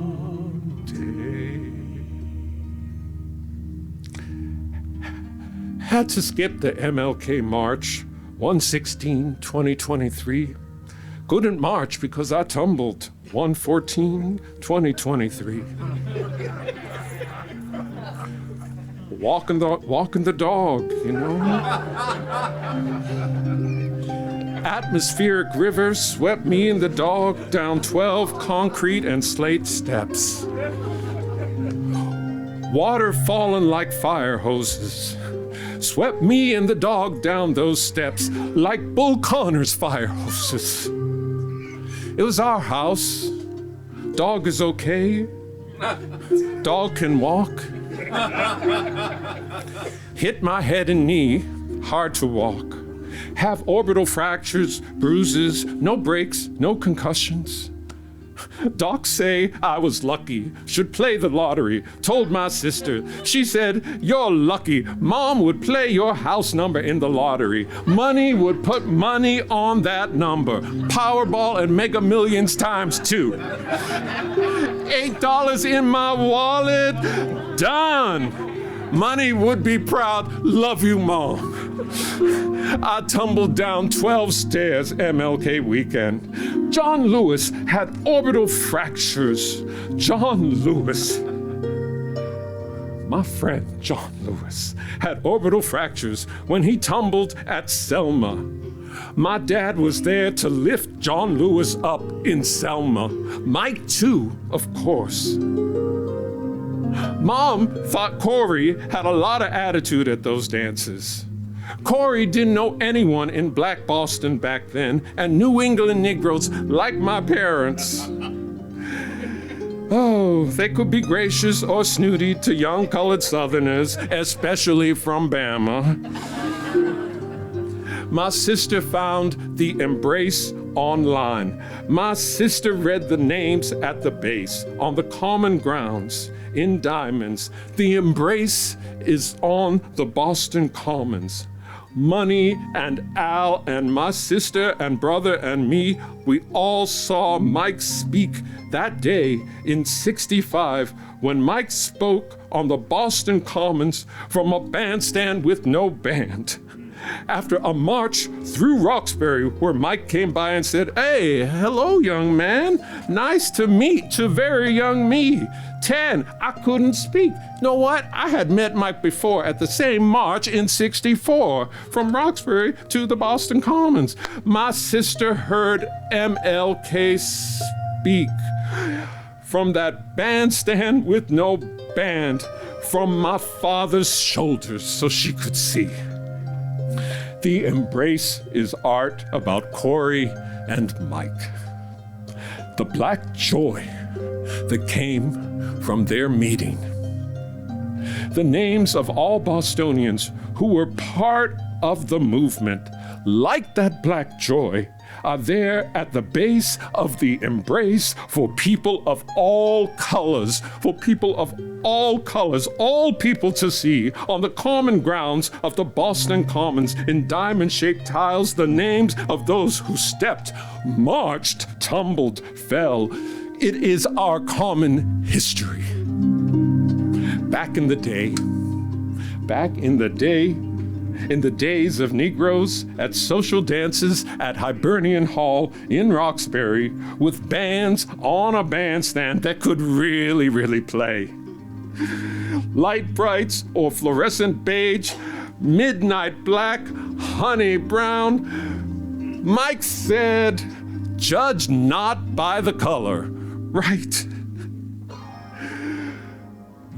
Had to skip the MLK March, 1/16/2023. Couldn't march because I tumbled, 1/14/2023. Walking the dog, you know. Atmospheric rivers swept me and the dog down 12 concrete and slate steps. Water falling like fire hoses swept me and the dog down those steps like Bull Connor's fire hoses. It was our house. Dog is okay. Dog can walk. Hit my head and knee, hard to walk. have orbital fractures, bruises, no breaks, no concussions. Docs say I was lucky, should play the lottery. Told my sister, she said, you're lucky. Mom would play your house number in the lottery. Money would put money on that number. Powerball and Mega Millions times 2. $8 in my wallet, done. Money would be proud, love you, Mom. I tumbled down 12 stairs MLK weekend. John Lewis had orbital fractures. John Lewis, my friend John Lewis, had orbital fractures when he tumbled at Selma. My dad was there to lift John Lewis up in Selma. Mike, too, of course. Mom thought Corey had a lot of attitude at those dances. Corey didn't know anyone in Black Boston back then, and New England Negroes like my parents. Oh, they could be gracious or snooty to young colored Southerners, especially from Bama. My sister found the Embrace online. My sister read the names at the base on the common grounds in diamonds. The Embrace is on the Boston Commons. Money and Al and my sister and brother and me, we all saw Mike speak that day in '65 when Mike spoke on the Boston Commons from a bandstand with no band. After a march through Roxbury where Mike came by and said, "Hey, hello, young man. Nice to meet to very young me. 10, I couldn't speak. Know what? I had met Mike before at the same march in '64 from Roxbury to the Boston Commons. My sister heard MLK speak from that bandstand with no band from my father's shoulders so she could see. The Embrace is art about Corey and Mike. The black joy that came from their meeting. The names of all Bostonians who were part of the movement, like that black joy, are there at the base of the Embrace for people of all colors, all people to see on the common grounds of the Boston Commons in diamond-shaped tiles, the names of those who stepped, marched, tumbled, fell. It is our common history. Back in the days of Negroes at social dances at Hibernian Hall in Roxbury with bands on a bandstand that could really, really play. Light brights or fluorescent beige, midnight black, honey brown. Mike said, "Judge not by the color." Right.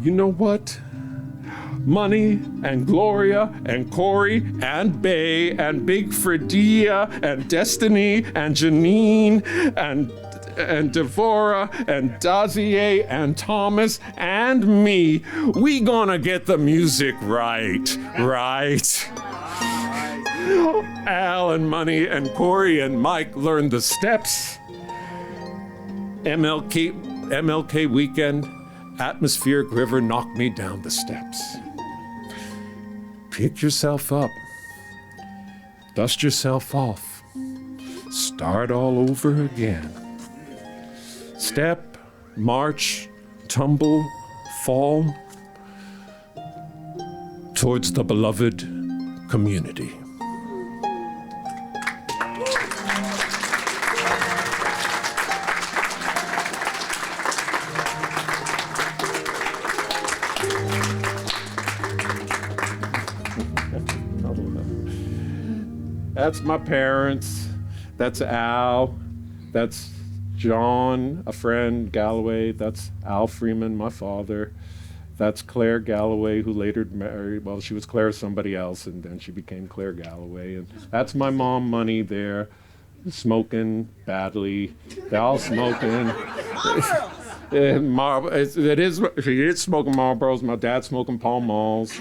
You know what? Money and Gloria and Corey and Bay and Big Fredia and Destiny and Janine and Devora and Dazier and Thomas and me, we gonna get the music right. Al and Money and Corey and Mike learned the steps. MLK weekend, Atmospheric River knocked me down the steps. Pick yourself up, dust yourself off, start all over again. Step, march, tumble, fall towards the beloved community. That's my parents. That's Al. That's John, a friend, Galloway. That's Al Freeman, my father. That's Claire Galloway, who later married, well, she was Claire somebody else, and then she became Claire Galloway. And that's my mom, Money, there, smoking badly. They're all smoking. She is smoking Marlboros. My dad's smoking Pall Malls.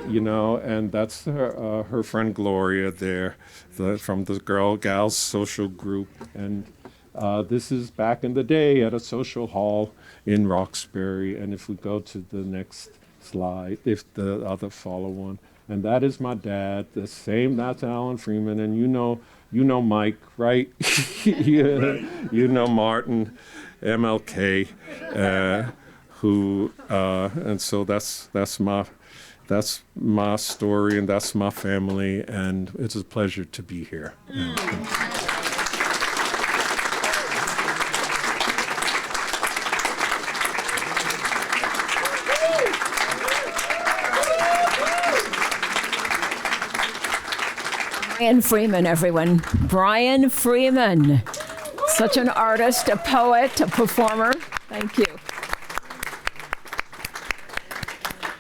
you know, and that's her friend Gloria there, from the Girl Gals social group. And this is back in the day at a social hall in Roxbury. And if we go to the next slide, if the other follow one, and that is my dad, the same, that's Alan Freeman. And you know Mike, right? You know Martin, MLK, and so that's my story, and that's my family, and it's a pleasure to be here. Brian Freeman, everyone. Brian Freeman. Such an artist, a poet, a performer. Thank you.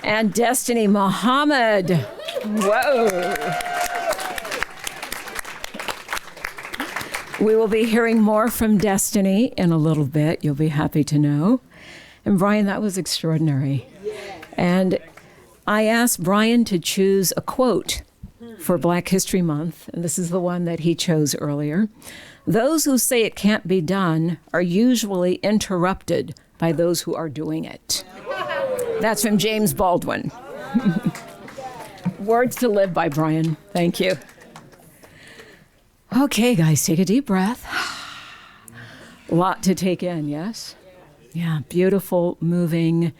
And Destiny Muhammad. Whoa. We will be hearing more from Destiny in a little bit. You'll be happy to know. And Brian, that was extraordinary. And I asked Brian to choose a quote for Black History Month, and this is the one that he chose earlier. Those who say it can't be done are usually interrupted by those who are doing it. That's from James Baldwin. Words to live by, Brian. Thank you. Okay, guys, take a deep breath. A lot to take in, yes? Yeah, beautiful, moving,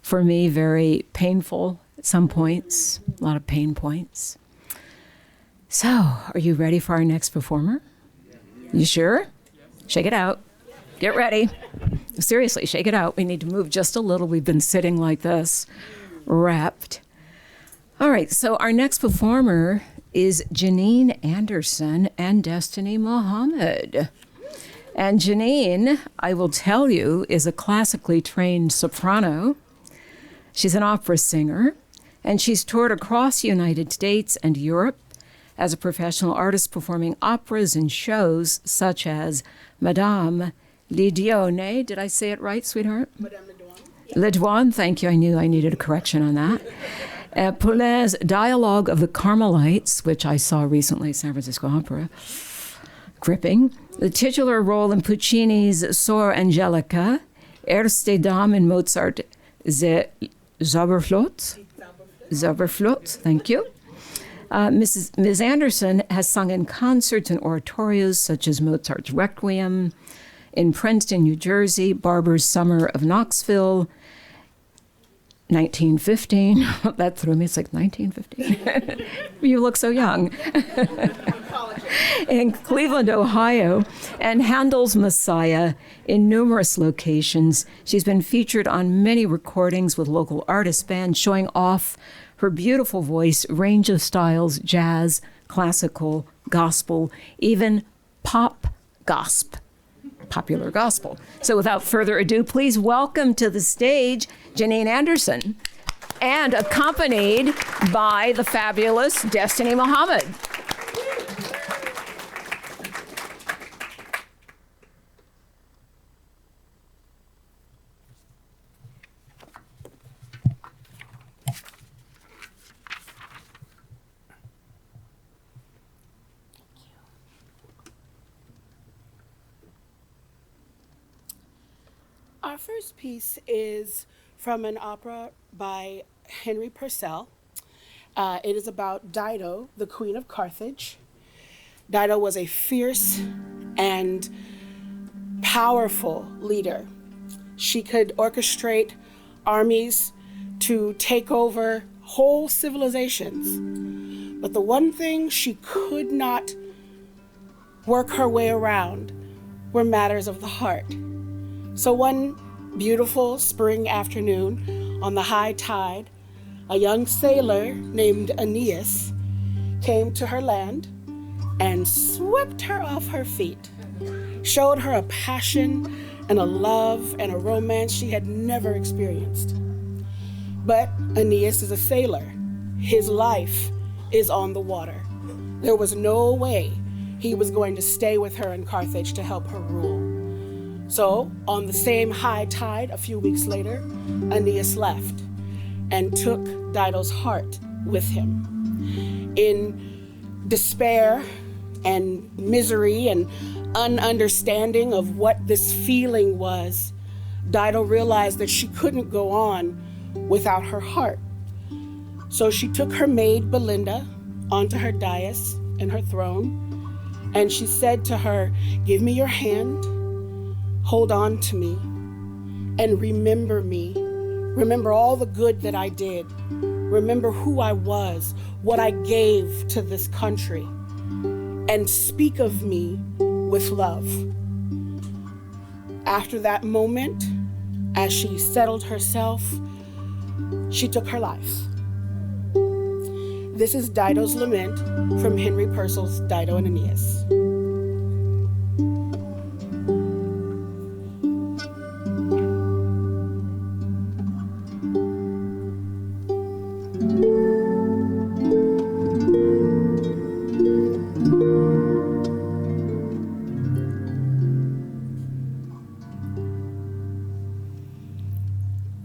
for me, very painful at some points, a lot of pain points. So, are you ready for our next performer? You sure? Shake it out. Get ready. Seriously, shake it out. We need to move just a little. We've been sitting like this, wrapped. All right, so our next performer is Janine Anderson and Destiny Muhammad. And Janine, I will tell you, is a classically trained soprano. She's an opera singer, and she's toured across the United States and Europe as a professional artist, performing operas and shows such as Madame Lidione. Did I say it right, sweetheart? Madame Le Douane, thank you. I knew I needed a correction on that. Poulen's Dialogue of the Carmelites, which I saw recently at San Francisco Opera. Gripping. The titular role in Puccini's Sor Angelica. Erste Dame in Mozart Zauberflöte. Zauberflöte, thank you. Ms. Anderson has sung in concerts and oratorios such as Mozart's Requiem, in Princeton, New Jersey, Barber's Summer of Knoxville, 1915. That threw me. It's like 1915. You look so young. In Cleveland, Ohio, and Handel's Messiah in numerous locations. She's been featured on many recordings with local artist bands, showing off her beautiful voice, range of styles, jazz, classical, gospel, even pop gospel, popular gospel. So without further ado, please welcome to the stage Janine Anderson, and accompanied by the fabulous Destiny Muhammad. Our first piece is from an opera by Henry Purcell. It is about Dido, the Queen of Carthage. Dido was a fierce and powerful leader. She could orchestrate armies to take over whole civilizations. But the one thing she could not work her way around were matters of the heart. So one beautiful spring afternoon on the high tide, a young sailor named Aeneas came to her land and swept her off her feet, showed her a passion and a love and a romance she had never experienced. But Aeneas is a sailor. His life is on the water. There was no way he was going to stay with her in Carthage to help her rule. So, on the same high tide, a few weeks later, Aeneas left and took Dido's heart with him. In despair and misery and ununderstanding of what this feeling was, Dido realized that she couldn't go on without her heart. So she took her maid Belinda onto her dais and her throne, and she said to her, "Give me your hand, hold on to me, and remember me. Remember all the good that I did. Remember who I was, what I gave to this country, and speak of me with love." After that moment, as she settled herself, she took her life. This is Dido's Lament from Henry Purcell's Dido and Aeneas.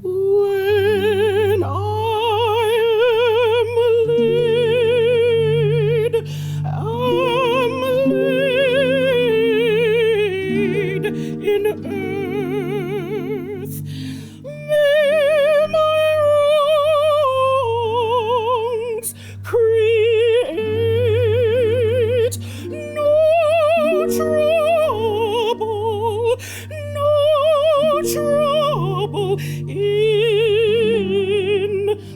When I am laid in earth, may my wrongs create no trouble, no trouble in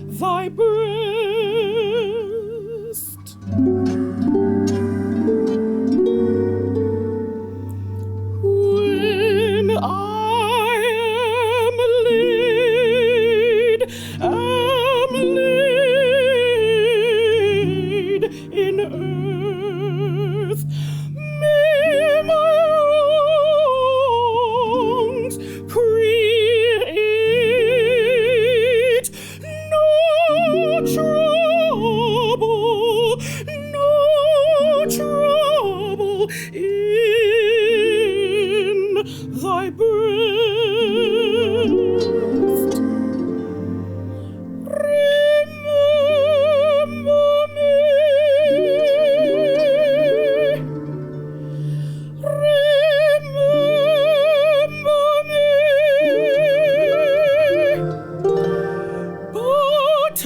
thy breast. When I am laid in earth, may my wrongs create no trouble, no trouble in thy breast. Remember me, remember me, but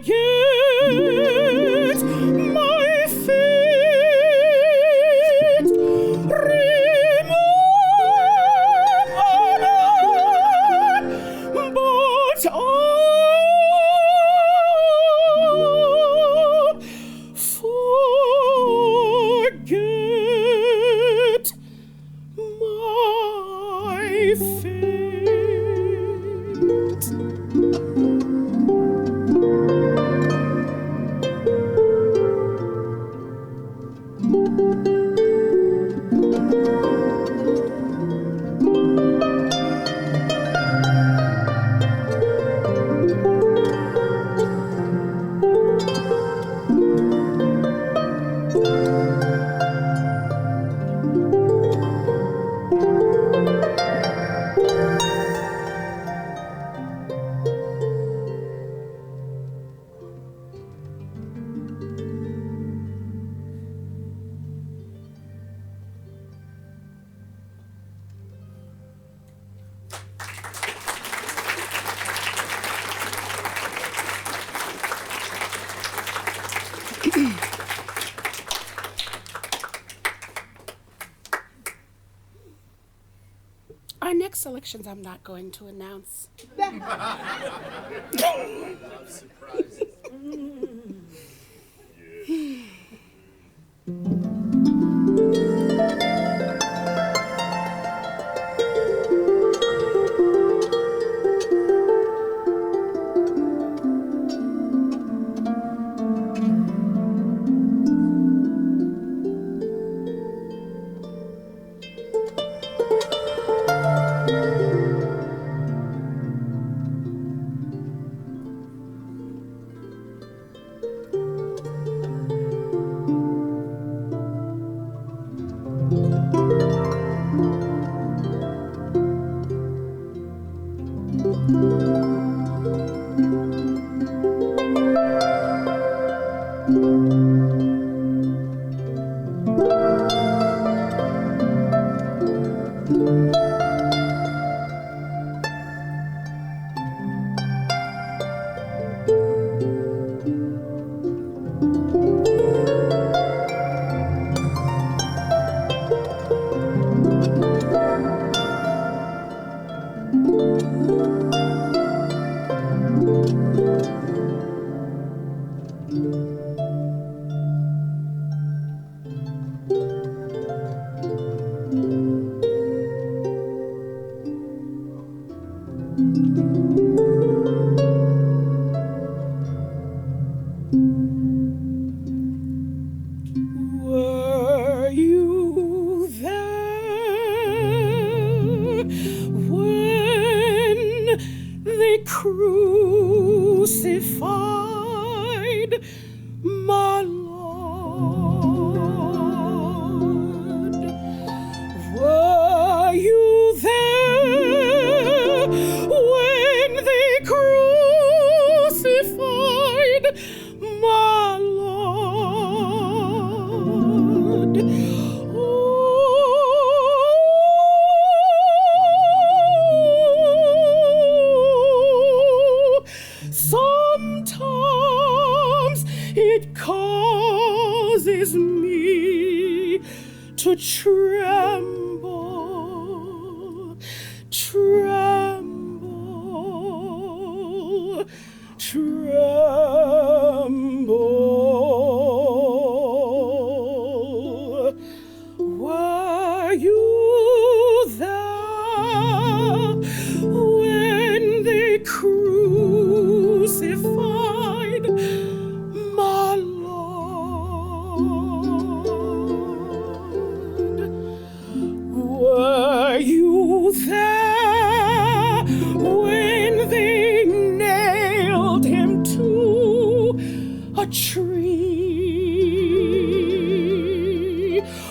forget my fate. Remember not, but forget my fate. Our next selections I'm not going to announce. to tremble, tremble, tremble. Were you there when they crucified my Lord? Were you there when they nailed him to a tree?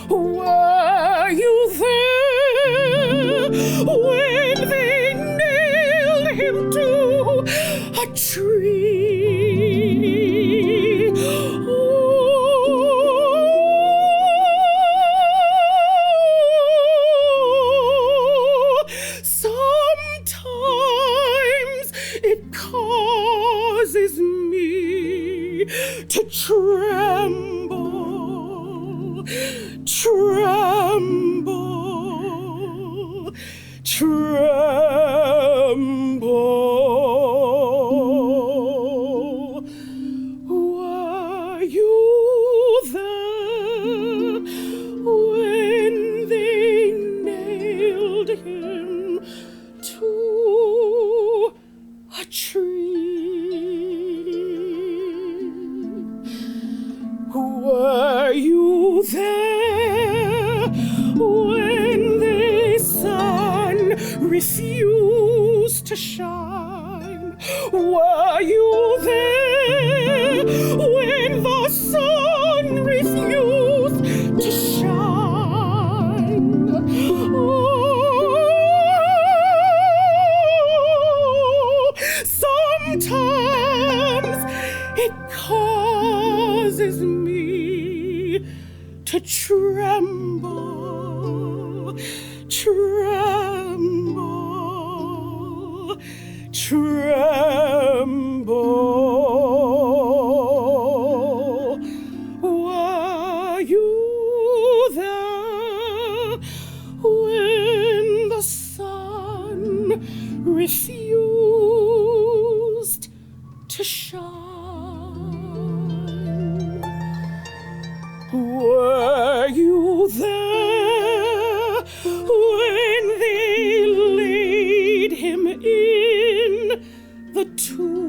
Were you there when they nailed him to a tree? Oh, sometimes it causes me to tremble, tremble, tremble. Were you there when they nailed him to a tree? Were you there when the sun refused to shine? Were you there when the sun refused to shine? Oh, sometimes it causes me to tremble, tremble, tremble. Were you there when the sun refused to shine? Were you there when they laid him in the tomb?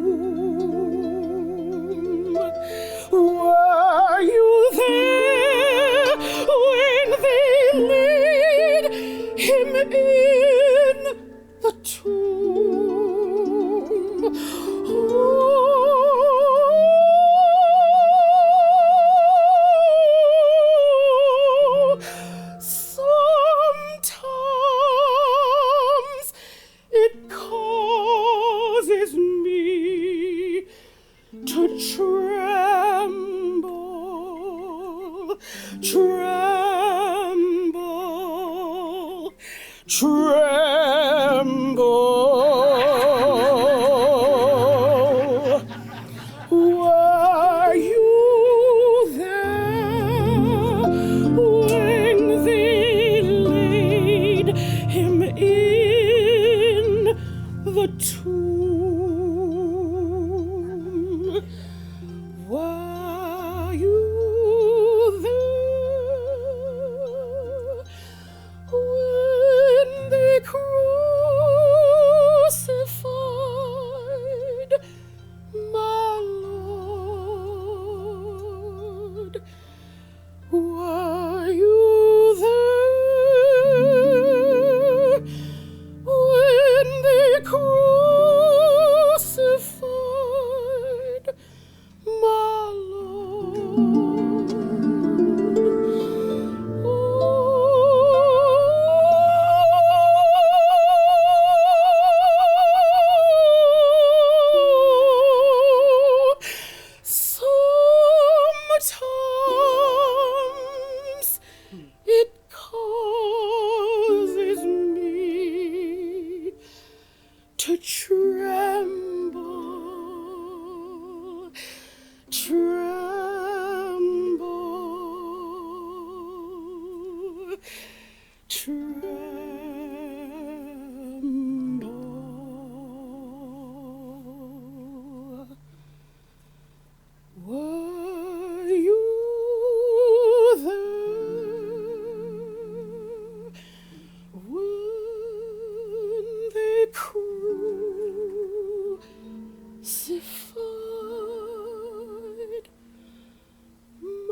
Were you there when they laid him in the tomb? Oh, sometimes it causes me to tremble, tremble, tremble. Were you there when they laid him in the tomb? Were you there when they cried? tremble. Were you there when they crucified my Lord?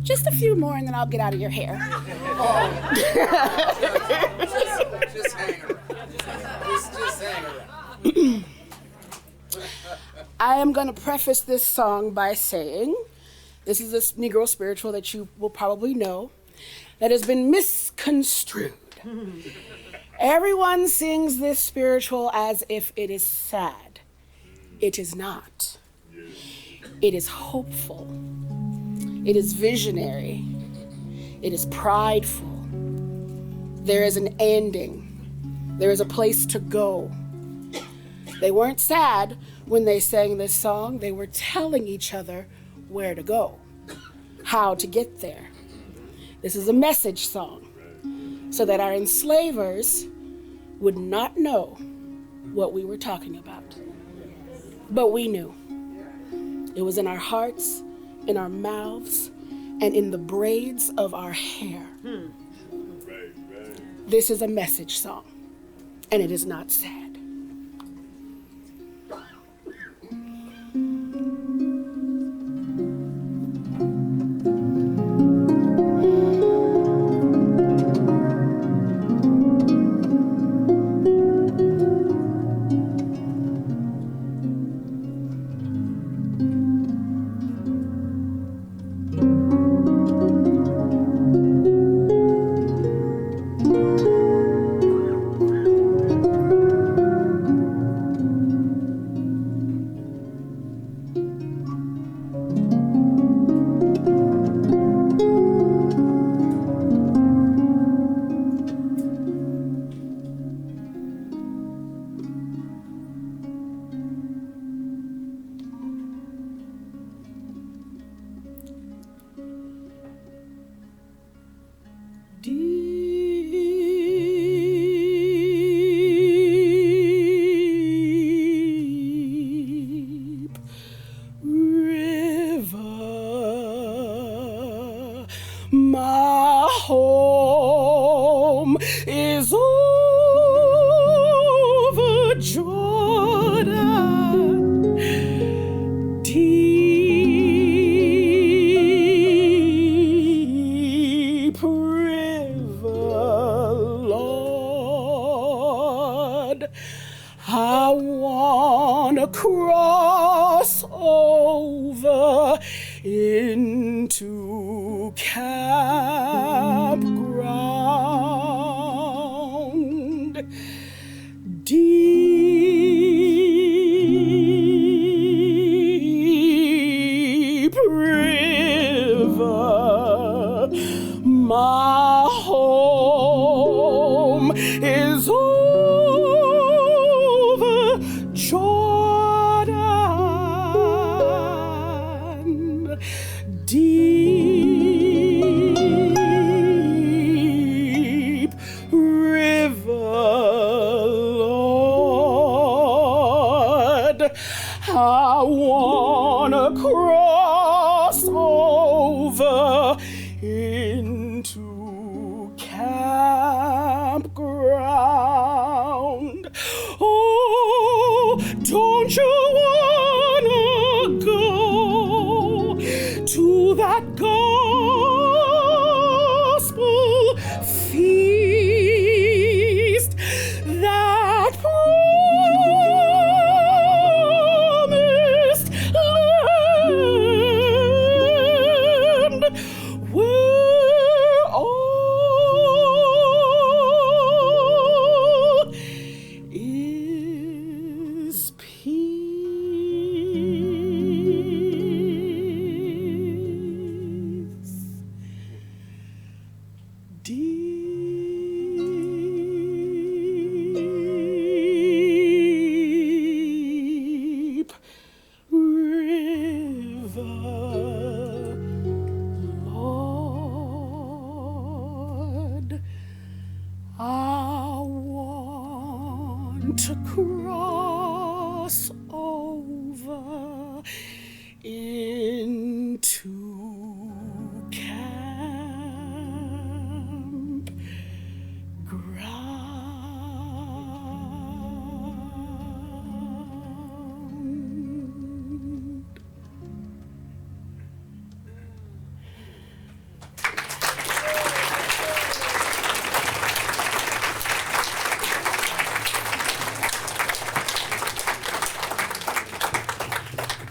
Just a few more and then I'll get out of your hair. Just hang around. Just hang around. I am going to preface this song by saying this is a Negro spiritual that you will probably know that has been misconstrued. Everyone sings this spiritual as if it is sad. It is not. It is hopeful. It is visionary. It is prideful. There is an ending. There is a place to go. They weren't sad when they sang this song. They were telling each other where to go, how to get there. This is a message song so that our enslavers would not know what we were talking about. But we knew. It was in our hearts, in our mouths, and in the braids of our hair. This is a message song, and it is not sad. Deep river, my home is over Jordan. Deep river, Lord, I wanna cross over into campground. Deep river, my home is over Jordan. Deep river, Lord, I wanna cross over into campground. Oh, don't you wanna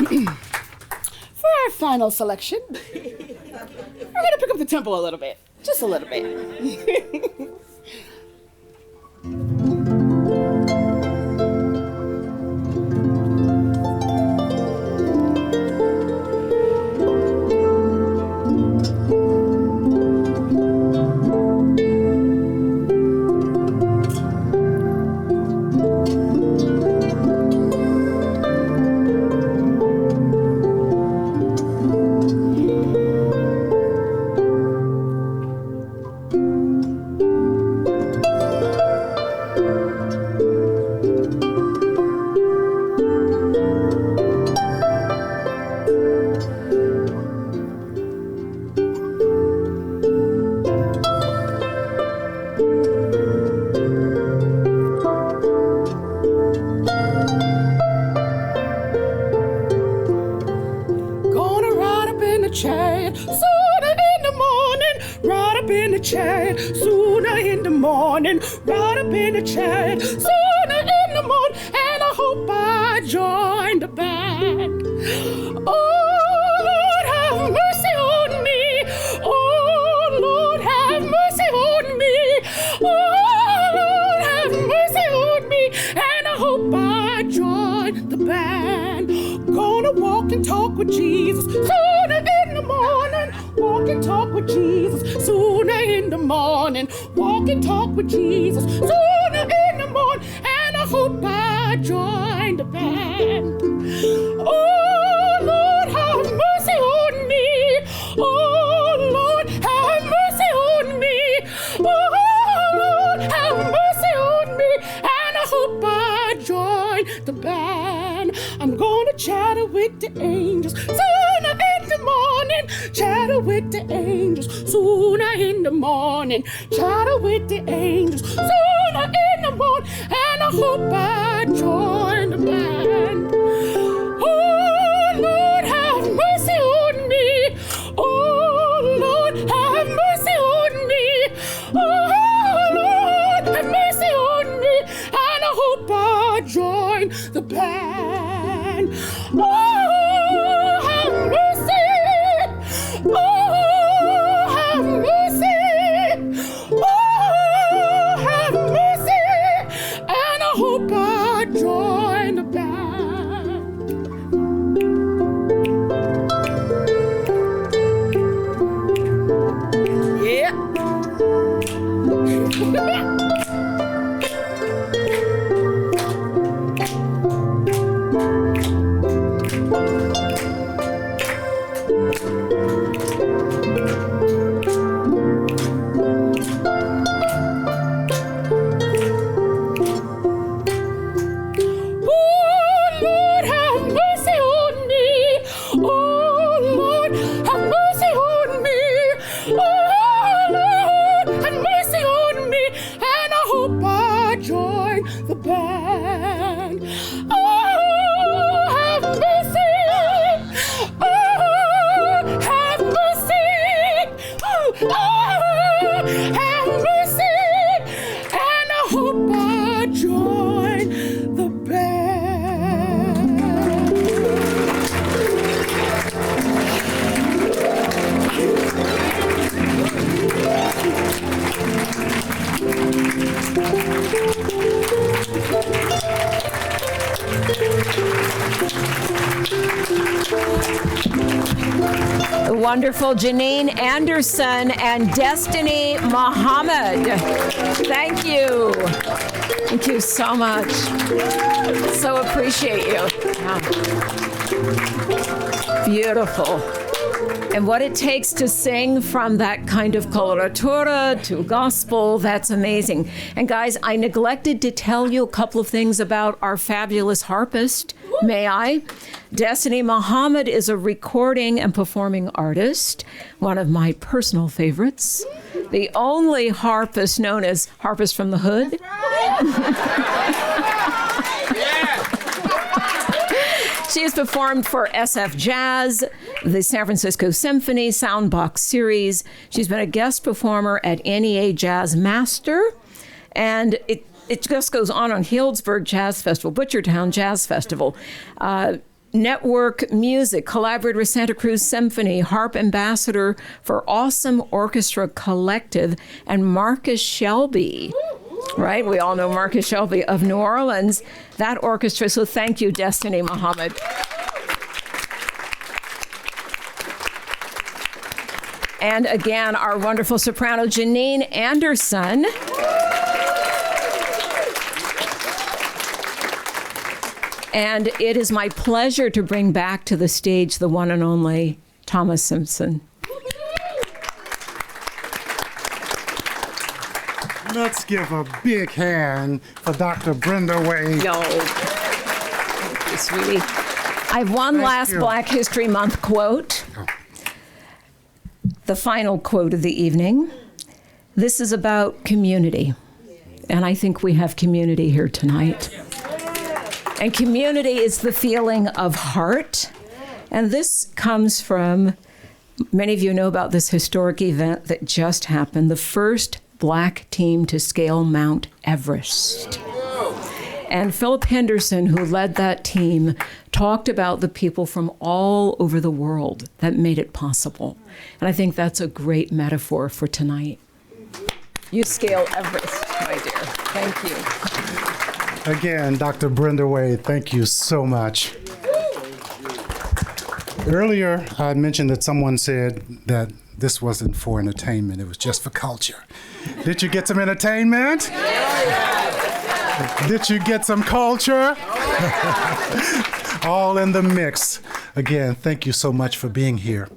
For our final selection, we're going to pick up the tempo a little bit, just a little bit. Chariot, sooner in the morning, ride up in the chariot, sooner in the morning, ride up in the chariot, sooner in the morning, and I hope I join the band. Oh, Lord, have mercy on me. Oh, Lord, have mercy on me. Oh, Lord, have mercy on me, and I hope I join the band. Gonna walk and talk with Jesus sooner in the morning. Walk and talk with Jesus sooner in the morning. Walk and talk with Jesus sooner in the morning. And I hope I join the band. Oh, Lord, have mercy on me. Oh, Lord, have mercy on me. Oh, Lord, have mercy on me. And I hope I join the band. I'm gonna chatter with the angels sooner in the morning. Chatter with the angels sooner in the morning. Chatter with the angels sooner in the morning. And I hope I join the band. Oh, Lord, have mercy on me. Oh, Lord, have mercy on me. Oh, Lord, have mercy on me. And I hope I join the band. Oh, have mercy. Oh, have mercy. Oh, have mercy. And I hope I join the band. Yeah. The wonderful Janine Anderson and Destiny Muhammad. Thank you. Thank you so much. So appreciate you. Yeah. Beautiful. And what it takes to sing from that kind of coloratura to gospel, that's amazing. And guys, I neglected to tell you a couple of things about our fabulous harpist. May I? Destiny Muhammad is a recording and performing artist, one of my personal favorites. The only harpist known as Harpist from the Hood. She has performed for SF Jazz, the San Francisco Symphony, Soundbox Series. She's been a guest performer at NEA Jazz Master, and it just goes on Healdsburg Jazz Festival, Butchertown Jazz Festival. Network Music, collaborator with Santa Cruz Symphony, harp ambassador for Awesome Orchestra Collective, and Marcus Shelby. Right? We all know Marcus Shelby of New Orleans, that orchestra. So thank you, Destiny Muhammad. And again, our wonderful soprano, Janine Anderson. And it is my pleasure to bring back to the stage the one and only Thomas Simpson. Let's give a big hand for Dr. Brenda Wade. Yo, thank you, sweetie. I have one last you. Black History Month quote. The final quote of the evening. This is about community. And I think we have community here tonight. And community is the feeling of heart. And this comes from, many of you know about this historic event that just happened, the first Black team to scale Mount Everest. And Philip Henderson, who led that team, talked about the people from all over the world that made it possible. And I think that's a great metaphor for tonight. You scale Everest, my dear. Thank you. Again, Dr. Brenda Wade, thank you so much. Earlier, I mentioned that someone said that this wasn't for entertainment, it was just for culture. Did you get some entertainment? Did you get some culture? All in the mix. Again, thank you so much for being here.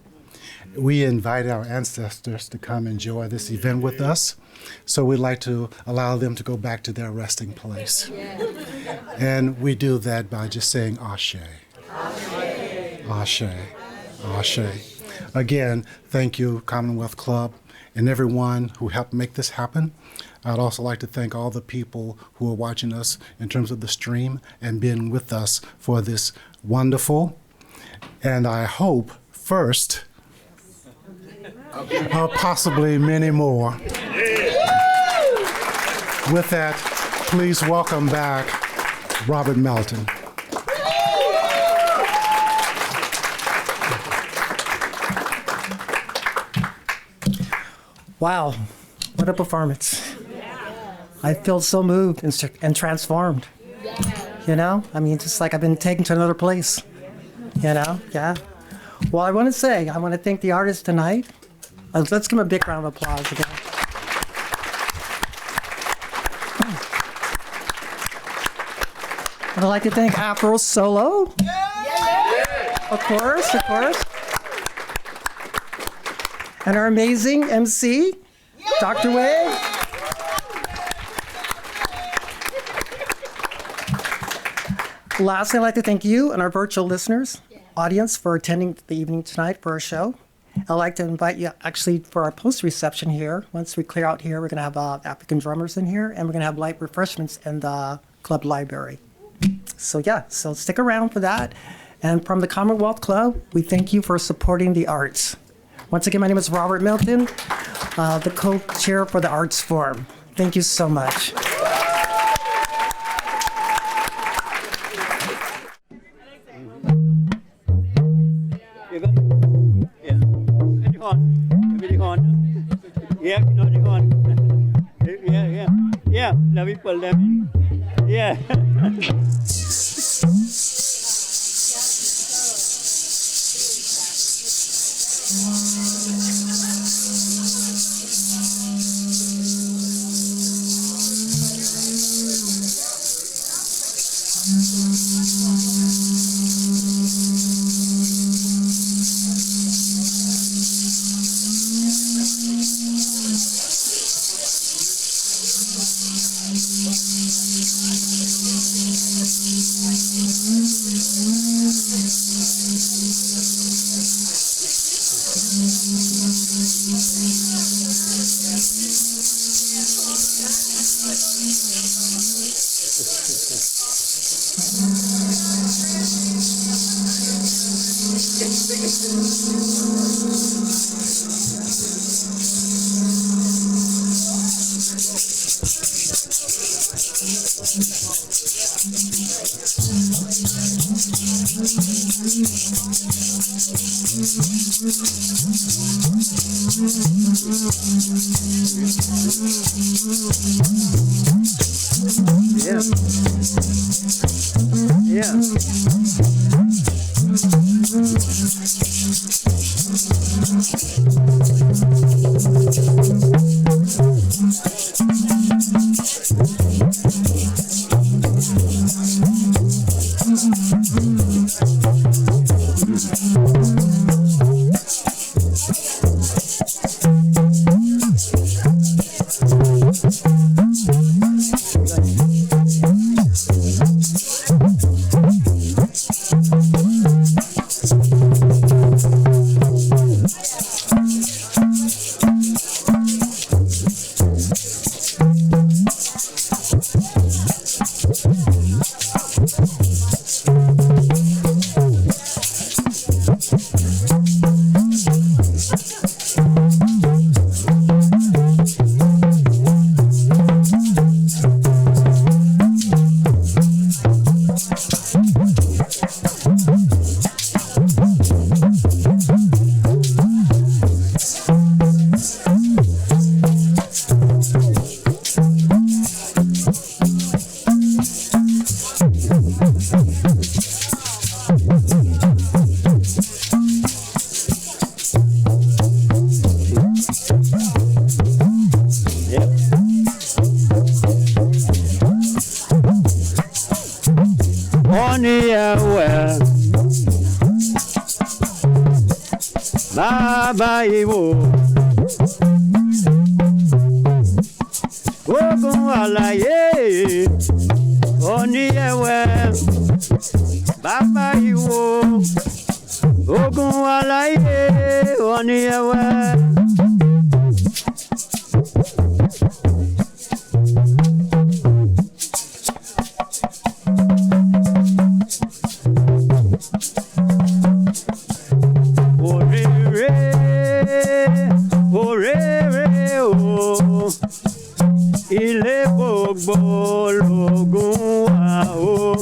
We invited our ancestors to come enjoy this event with us, so we'd like to allow them to go back to their resting place. And we do that by just saying Ashe. Ashe. Ashe. Again, thank you, Commonwealth Club, and everyone who helped make this happen. I'd also like to thank all the people who are watching us in terms of the stream and being with us for this wonderful, and I hope, first, possibly many more. With that, please welcome back Robert Melton. Wow, what a performance. I feel so moved and transformed. You know, I mean, just like I've been taken to another place. You know, yeah. Well, I want to thank the artists tonight. Let's give them a big round of applause again. And I'd like to thank Afro Solo. Of course. And our amazing MC, Dr. Wade. Lastly, I'd like to thank you and our virtual listeners, audience, for attending the evening tonight for our show. I'd like to invite you actually for our post-reception here. Once we clear out here, we're going to have African drummers in here, and we're going to have light refreshments in the club library. So stick around for that. And from the Commonwealth Club, we thank you for supporting the arts. Once again, my name is Robert Milton, the co-chair for the Arts Forum. Thank you so much. Yeah, you know the one. Yeah. Now we pull them in. Yeah. Baba Iwo Ogun alaye Oníyẹ̀wẹ̀ Baba Iwo Ogun alaye Oníyẹ̀wẹ̀. Ilé gbogbo lógún wa o,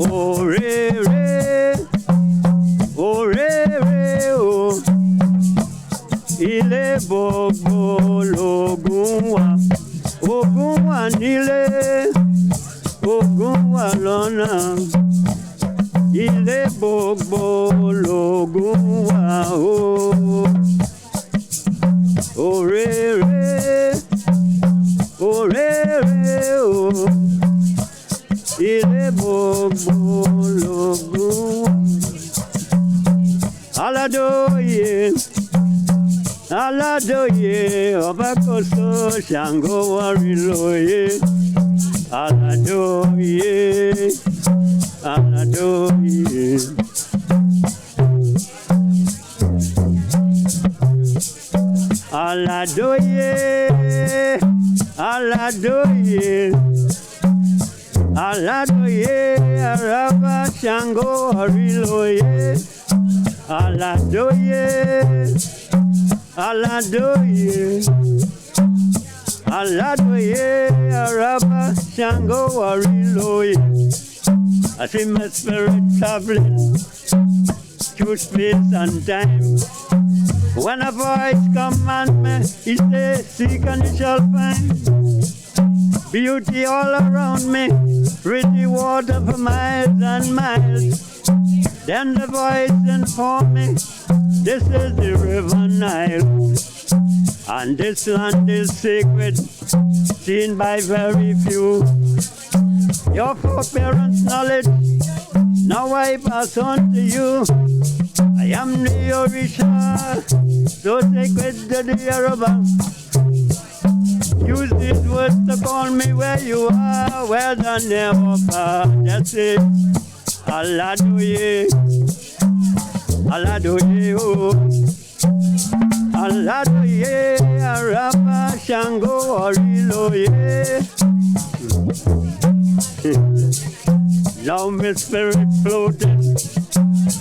òrèrè, òrèrè o. Ilé gbogbo lógún wa, ògún wà nílé, ògún wà lọ́nà. Ilé gbogbo lógún wa o, òrèrè. Òrèrè o, ilé gbogbo lógún. Aládòye, aládòye, ọba Kòso Ṣàngó wárí lóye. Aládòye, aládòye. Aládòye. Aládòye, aládòye, araba Ṣàngó orílóye. Aládòye, aládòye, aládòye, araba Ṣàngó orílóye. I see my spirit traveling through space and time. When a voice command me, he says, seek and you shall find. Beauty all around me, pretty water for miles and miles. Then the voice informed me, this is the river Nile. And this land is sacred, seen by very few. Your foreparents' knowledge, now I pass on to you. I am the Orisha, so sacred to the Yoruba. Use these words to call me where you are, where the never far. That's it. Aládòye, aládòye o, aládòye, araba Ṣàngó orílóye. Now my spirit floating,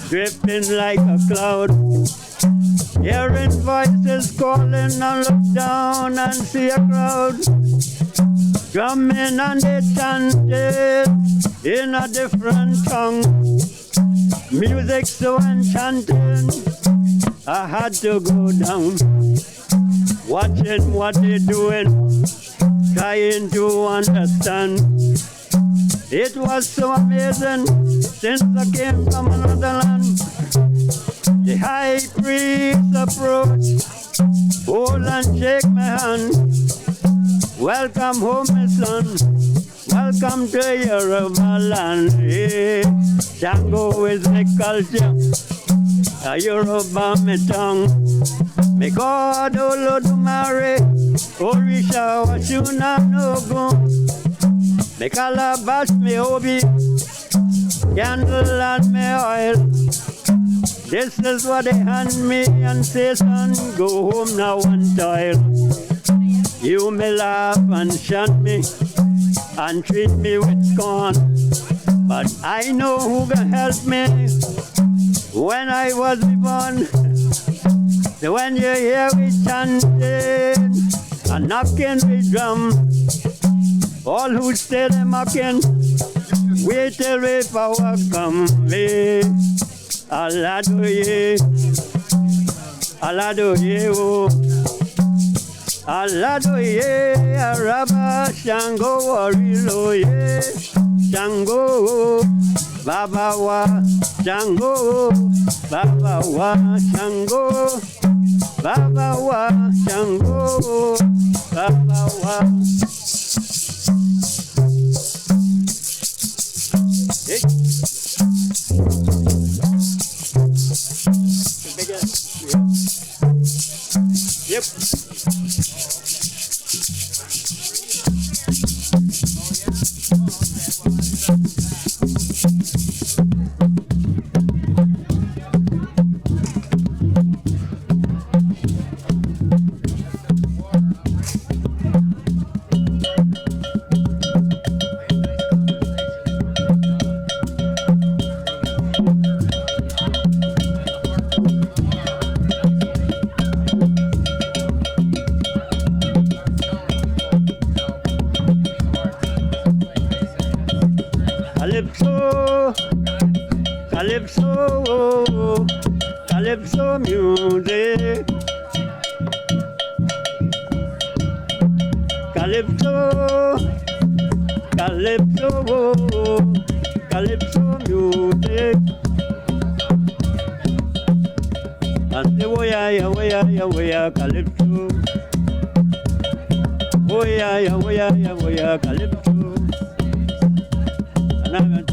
drifting like a cloud, hearing voices calling, and look down and see a crowd drumming, and they chanted in a different tongue. Music so enchanting, I had to go down, watching what they're doing, trying to understand. It was so amazing since I came from another land. The high priest approached, hold and shake my hand. Welcome home, my son. Welcome to Yoruba land. Hey, Django is my culture, a Yoruba my tongue. Me God, Olodumare, Orisha, Washuna, Nogun. Me calabash, me obi, candle and me oil. This is what they hand me and say, son, go home now and toil. You may laugh and shunt me and treat me with scorn, but I know who can help me when I was born. So when you hear me chanting and knocking the drum, all who stay there mocking, wait till we power come. Aladoye, Aladoye, oh, Aladoye, Araba, Shango, Wariloye, Shango, Babawa, Shango, Babawa, Shango, Babawa, Shango, Babawa. Hey. Yep. Calypso, Calypso music. Calypso, Calypso, Calypso music. I say, oh yeah, Calypso. Oh yeah, Calypso. And I'm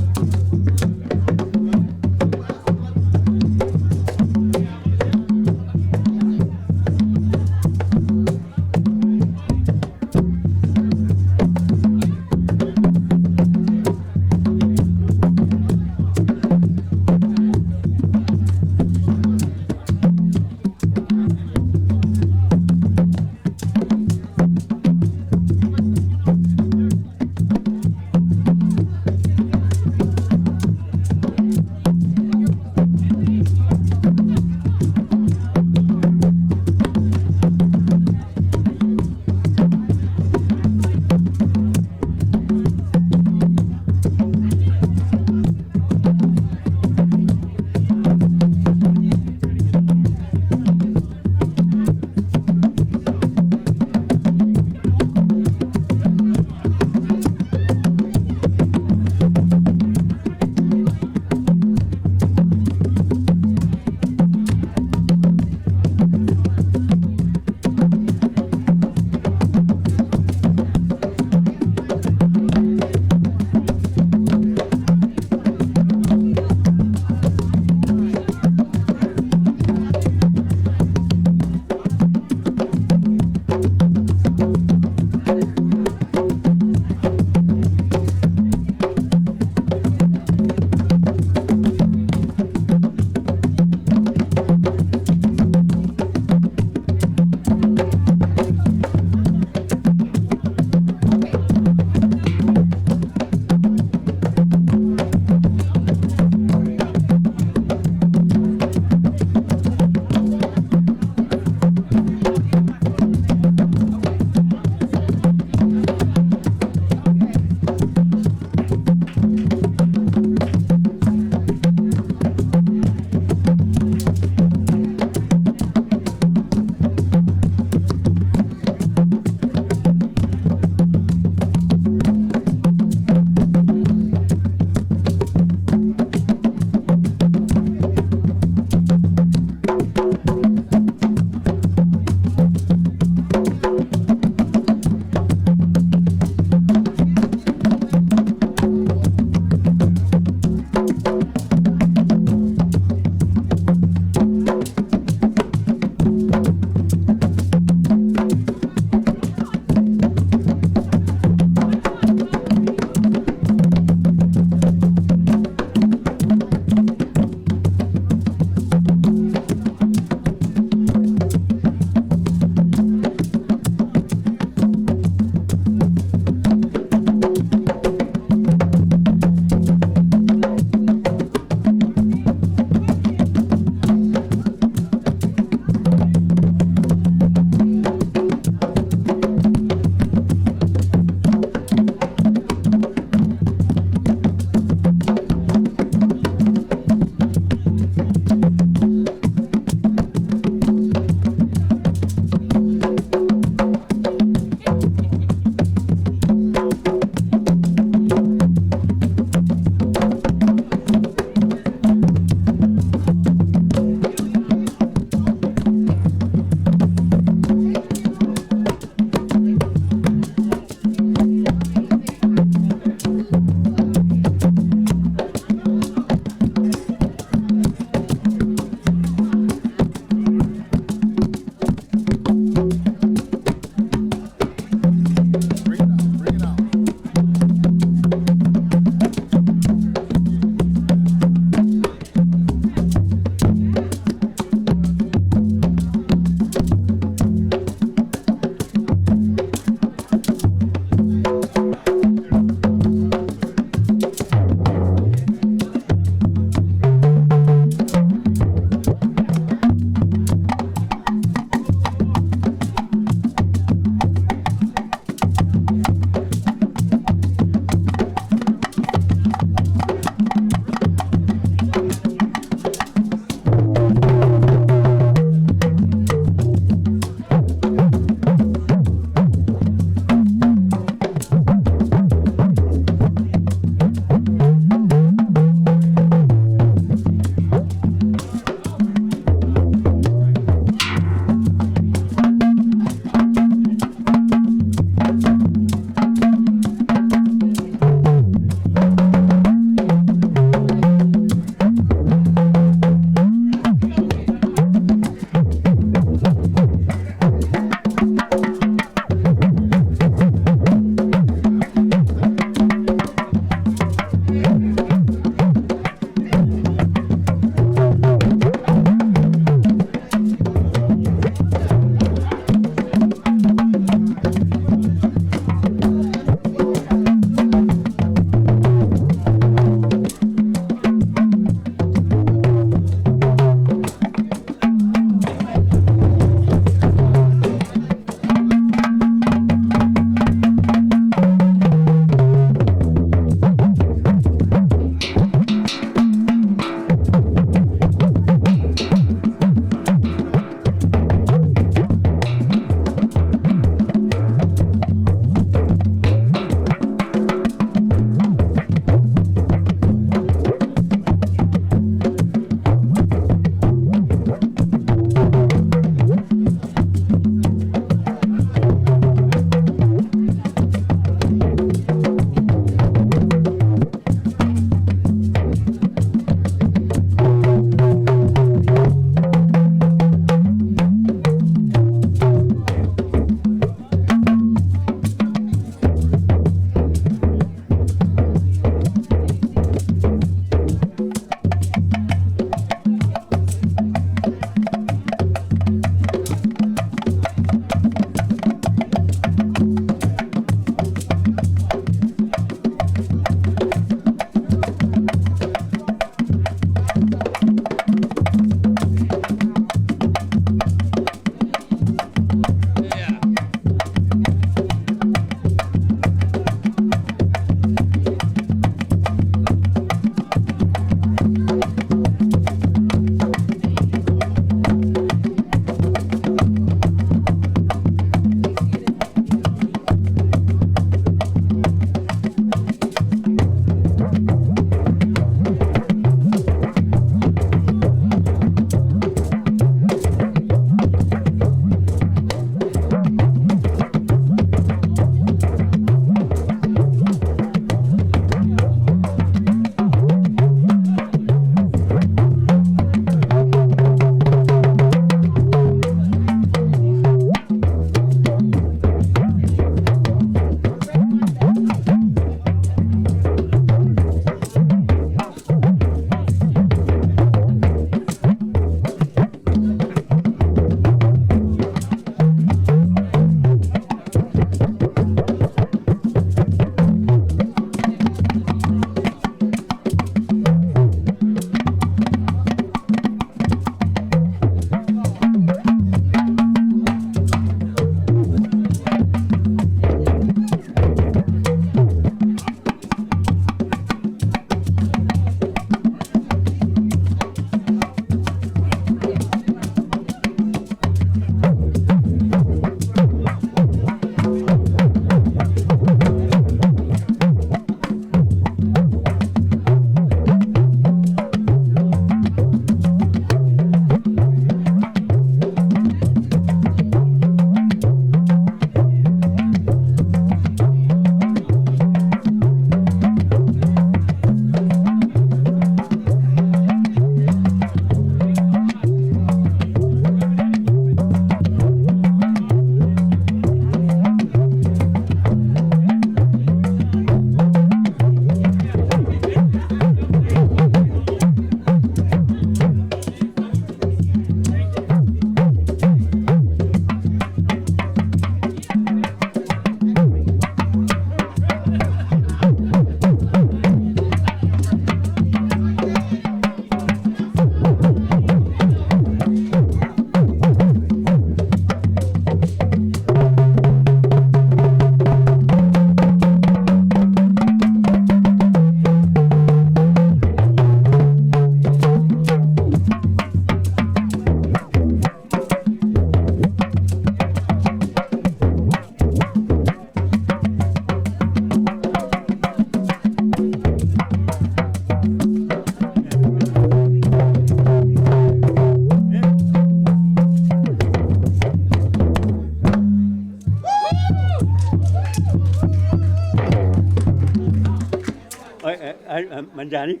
Manjani.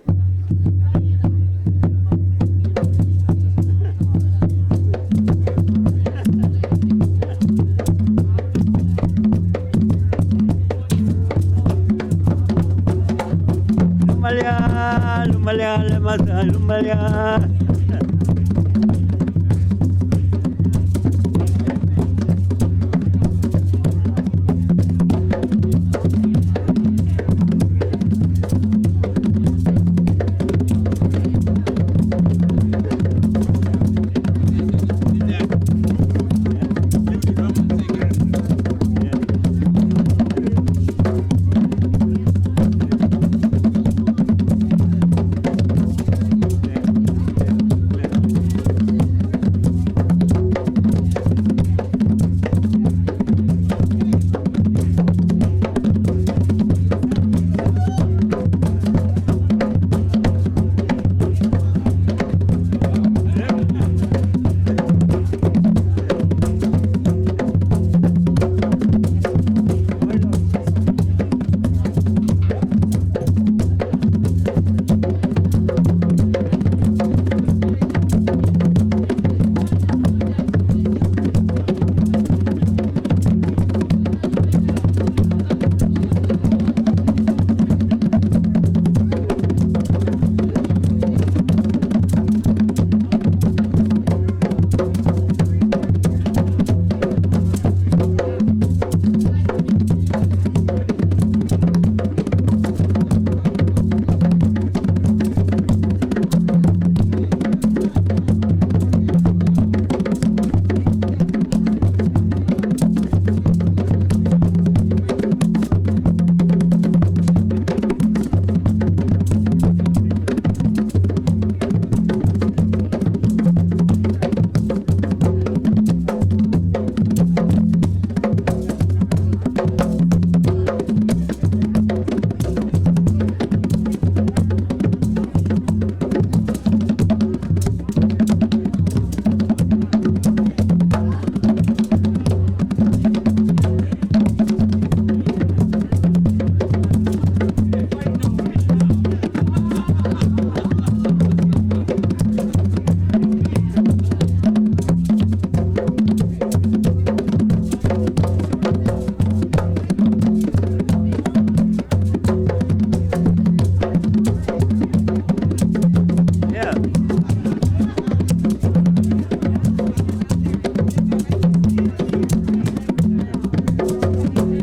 Lumalia, lumalia, lemasa, lumalia.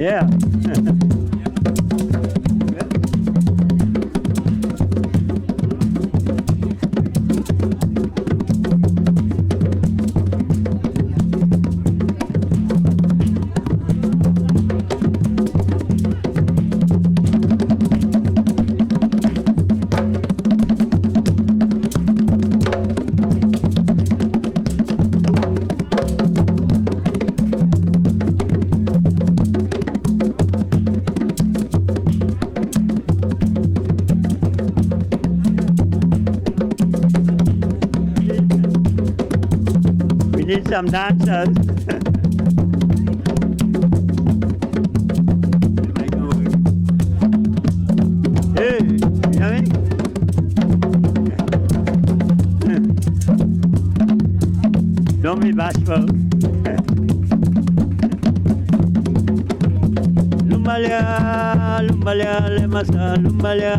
Yeah. We need some dancers. Hey, you know me? Don't be bashful. Lumbalia, lumbalia, lemasa, lumbalia.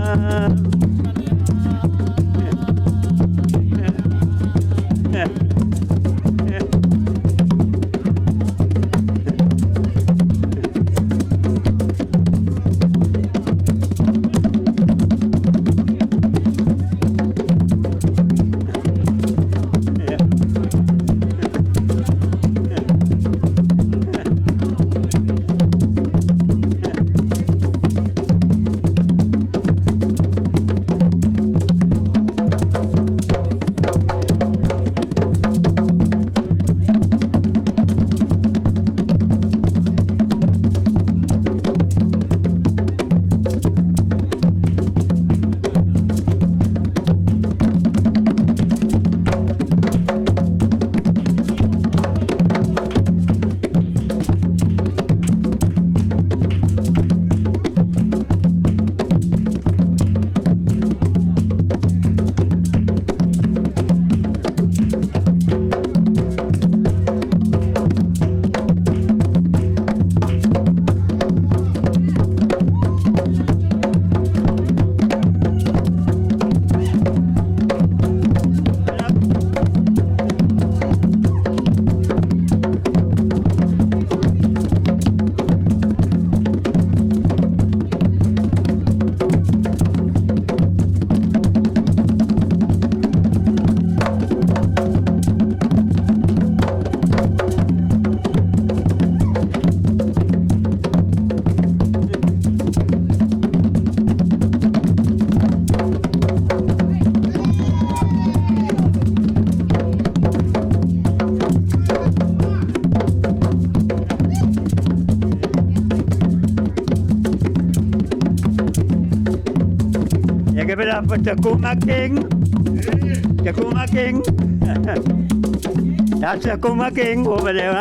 You give it up for Takuma King. Takuma King. That's Takuma King over there.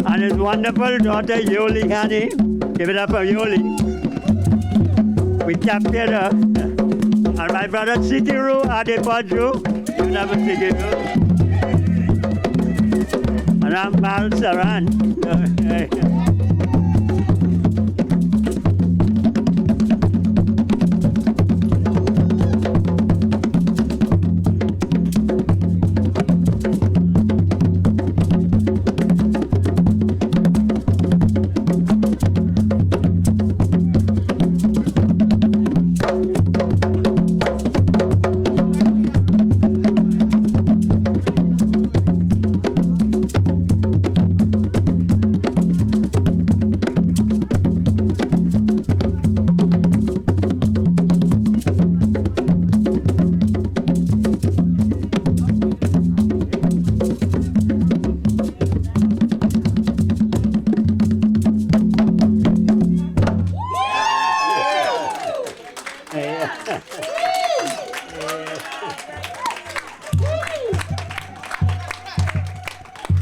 And his wonderful daughter, Yoli Honey. Give it up for Yoli. We captured her. And my brother, Sikiru Adepaju. Give it up for Sikiru. And I'm Mal Saran.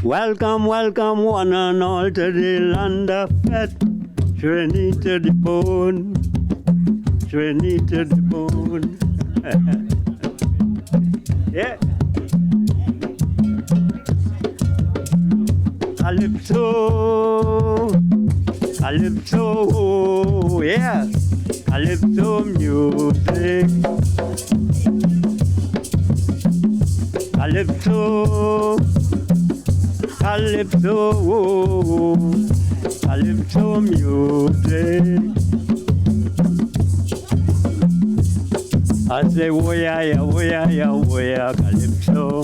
Welcome, welcome, one and all, to the land of fat. Trinity to the bone, Trinity to the bone. Yeah. Calypso, Calypso, yeah. Calypso music. Calypso. Calypso, Calypso music. I say, oh yeah, yeah, oh yeah, yeah, oh yeah, Calypso.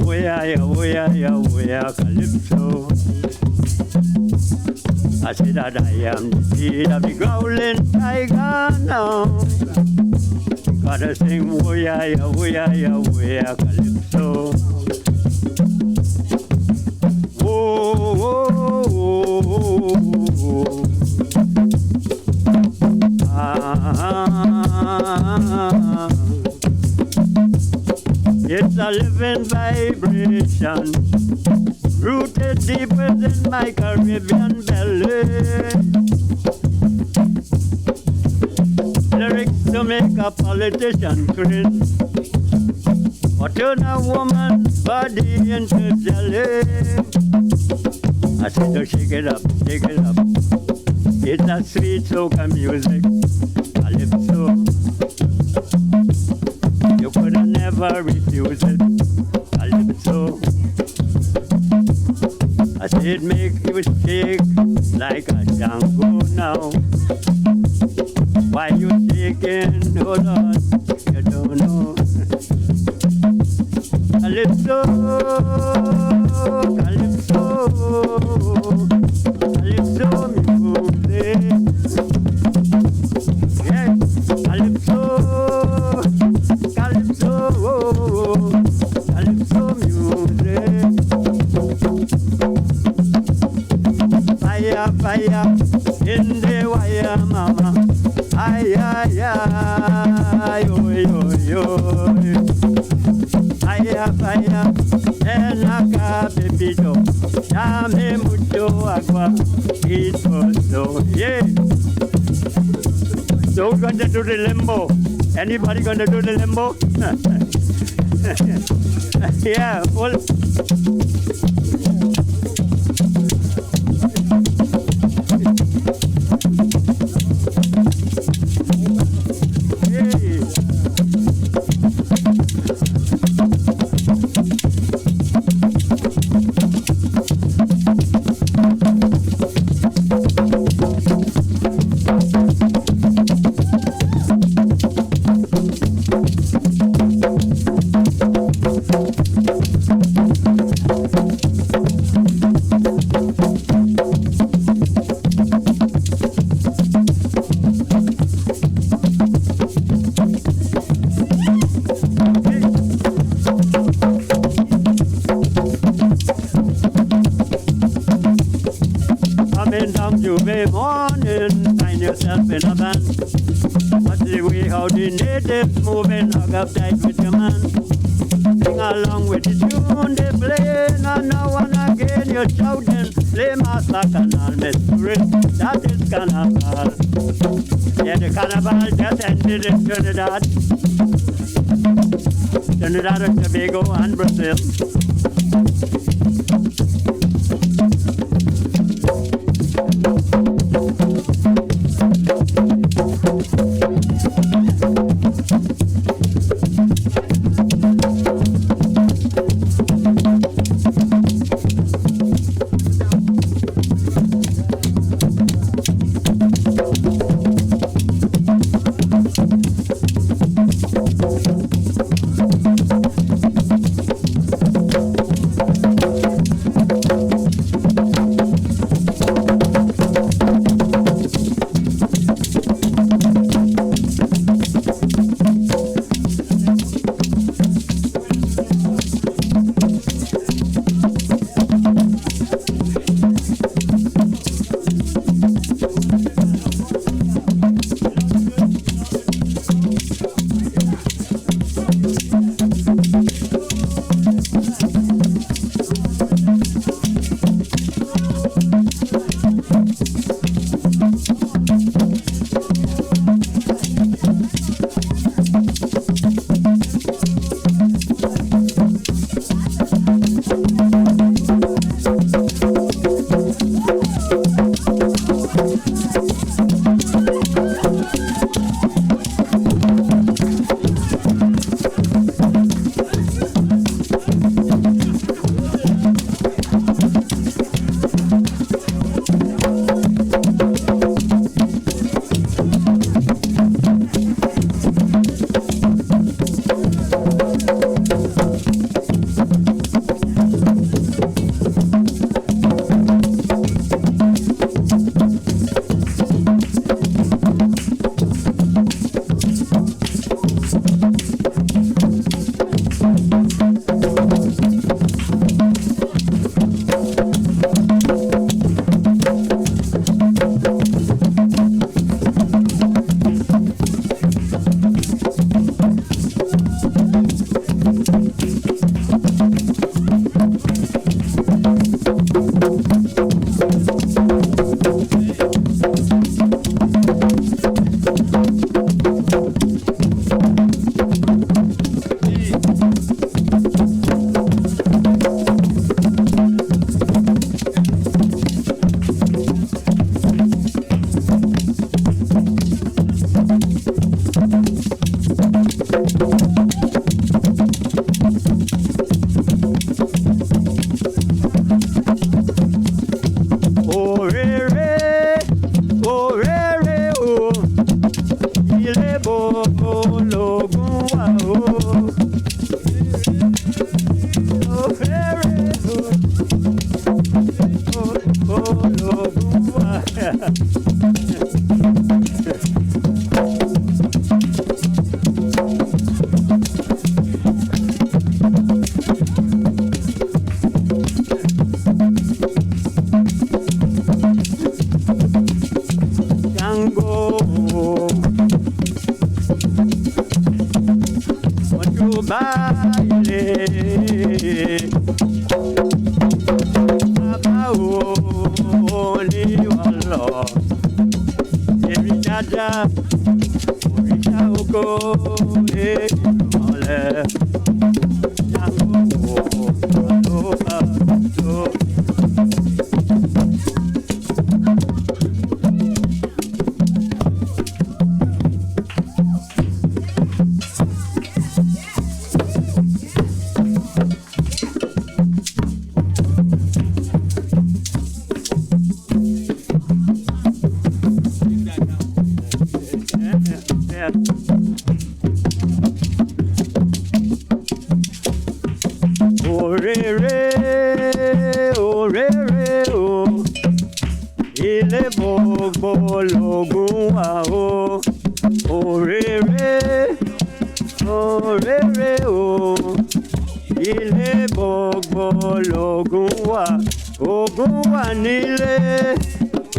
Oh yeah, yeah, oh yeah, yeah, oh yeah, Calypso. I say that I am the seed of the growling tiger now. Gotta sing, oh yeah, yeah, oh yeah, yeah, oh yeah, Calypso. It's a living vibration, rooted deep within my Caribbean belly. Lyrics to make a politician cringe, or turn a woman's body into jelly. I said, oh, shake it up, shake it up. It's a sweet soca music, Calypso. You could have never refused it, Calypso. I said, make you shake like a Shango now. Why you shaking, oh Lord, you don't know. Calypso, Calypso, Calypso music. Yeah, Calypso, Calypso, Calypso music. Fire, fire, in the wire, mama. Ay, ay, ay, oy, oy, oy. Fire, fire, en acá, pepito. Dame mucho agua, so, yeah. So we're going to do the limbo. Anybody going to do the limbo? Yeah, well. coming down Juve morning, find yourself in a van. Watch the way how the natives moving, hug up tight with your man. Sing along with the tune they play, and now and again you're shouting, play Master Canal, Missouri, that is Carnival. Yeah, the Carnival just ended in Trinidad, Trinidad and Tobago and Brazil.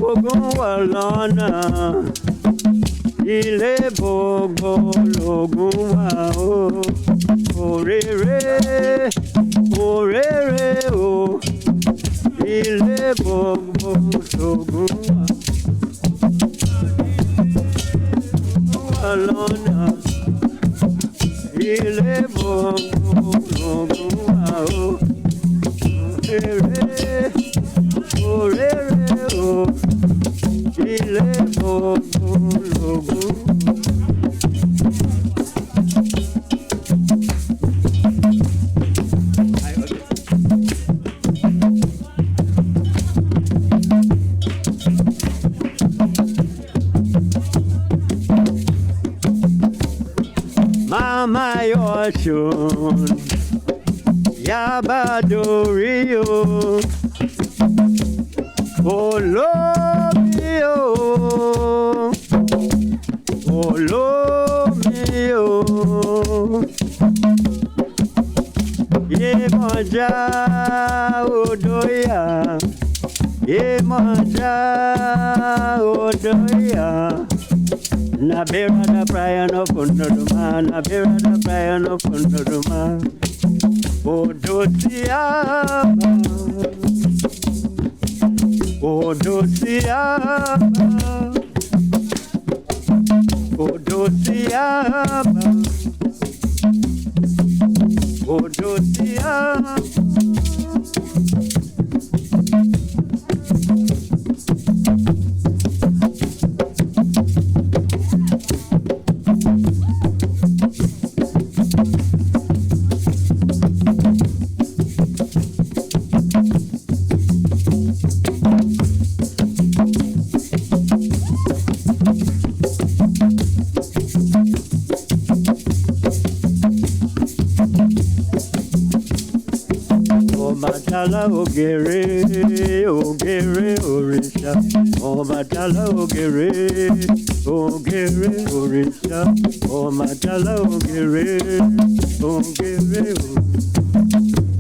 Ogun walona, ile gbogbo logun wa o. Orere, orere o, ile gbogbo logun wa. Walona, ile gbogbo logun wa o. Orere, orere o, ile gbogbo logun. Mama Yoshun, Yabadorio, Olomio, Olomio, Yemoja Odoya, Yemoja Odoya. Na bera da praia no fundo do mar, na bera da praia no fundo do mar. Odociaba, Odociaba, Odociaba, Odociaba. Obatala ogere, ogere orisha. Obatala ogere, ogere orisha. Obatala ogere, ogere orisha.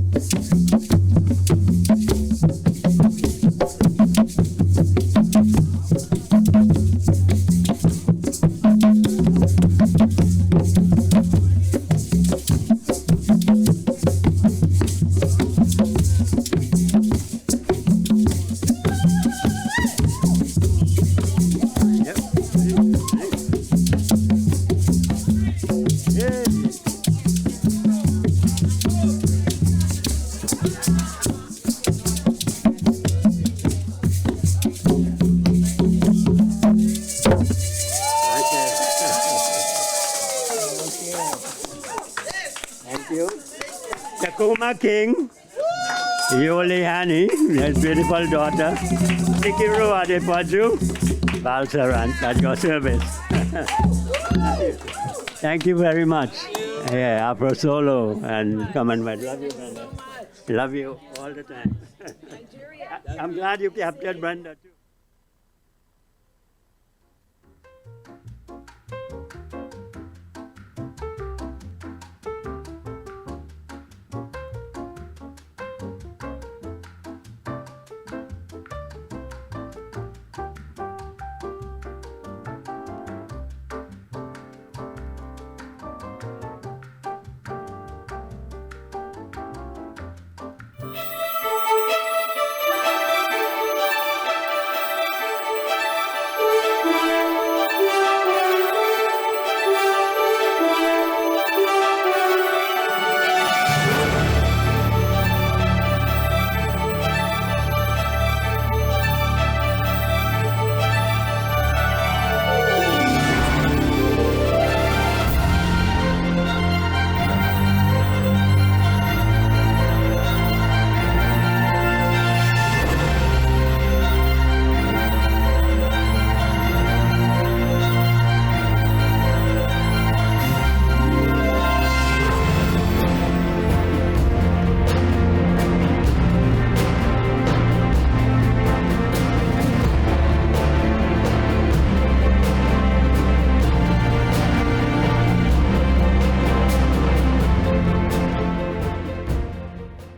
Thank you. Takuma King, Yoli Hani, his beautiful daughter, Sikiru Adepaju, Balsarant, at your service. Thank you very much. Yeah, Afro Solo and Commonwealth. Love you, Brenda. Love you all the time. I'm glad you captured Brenda too.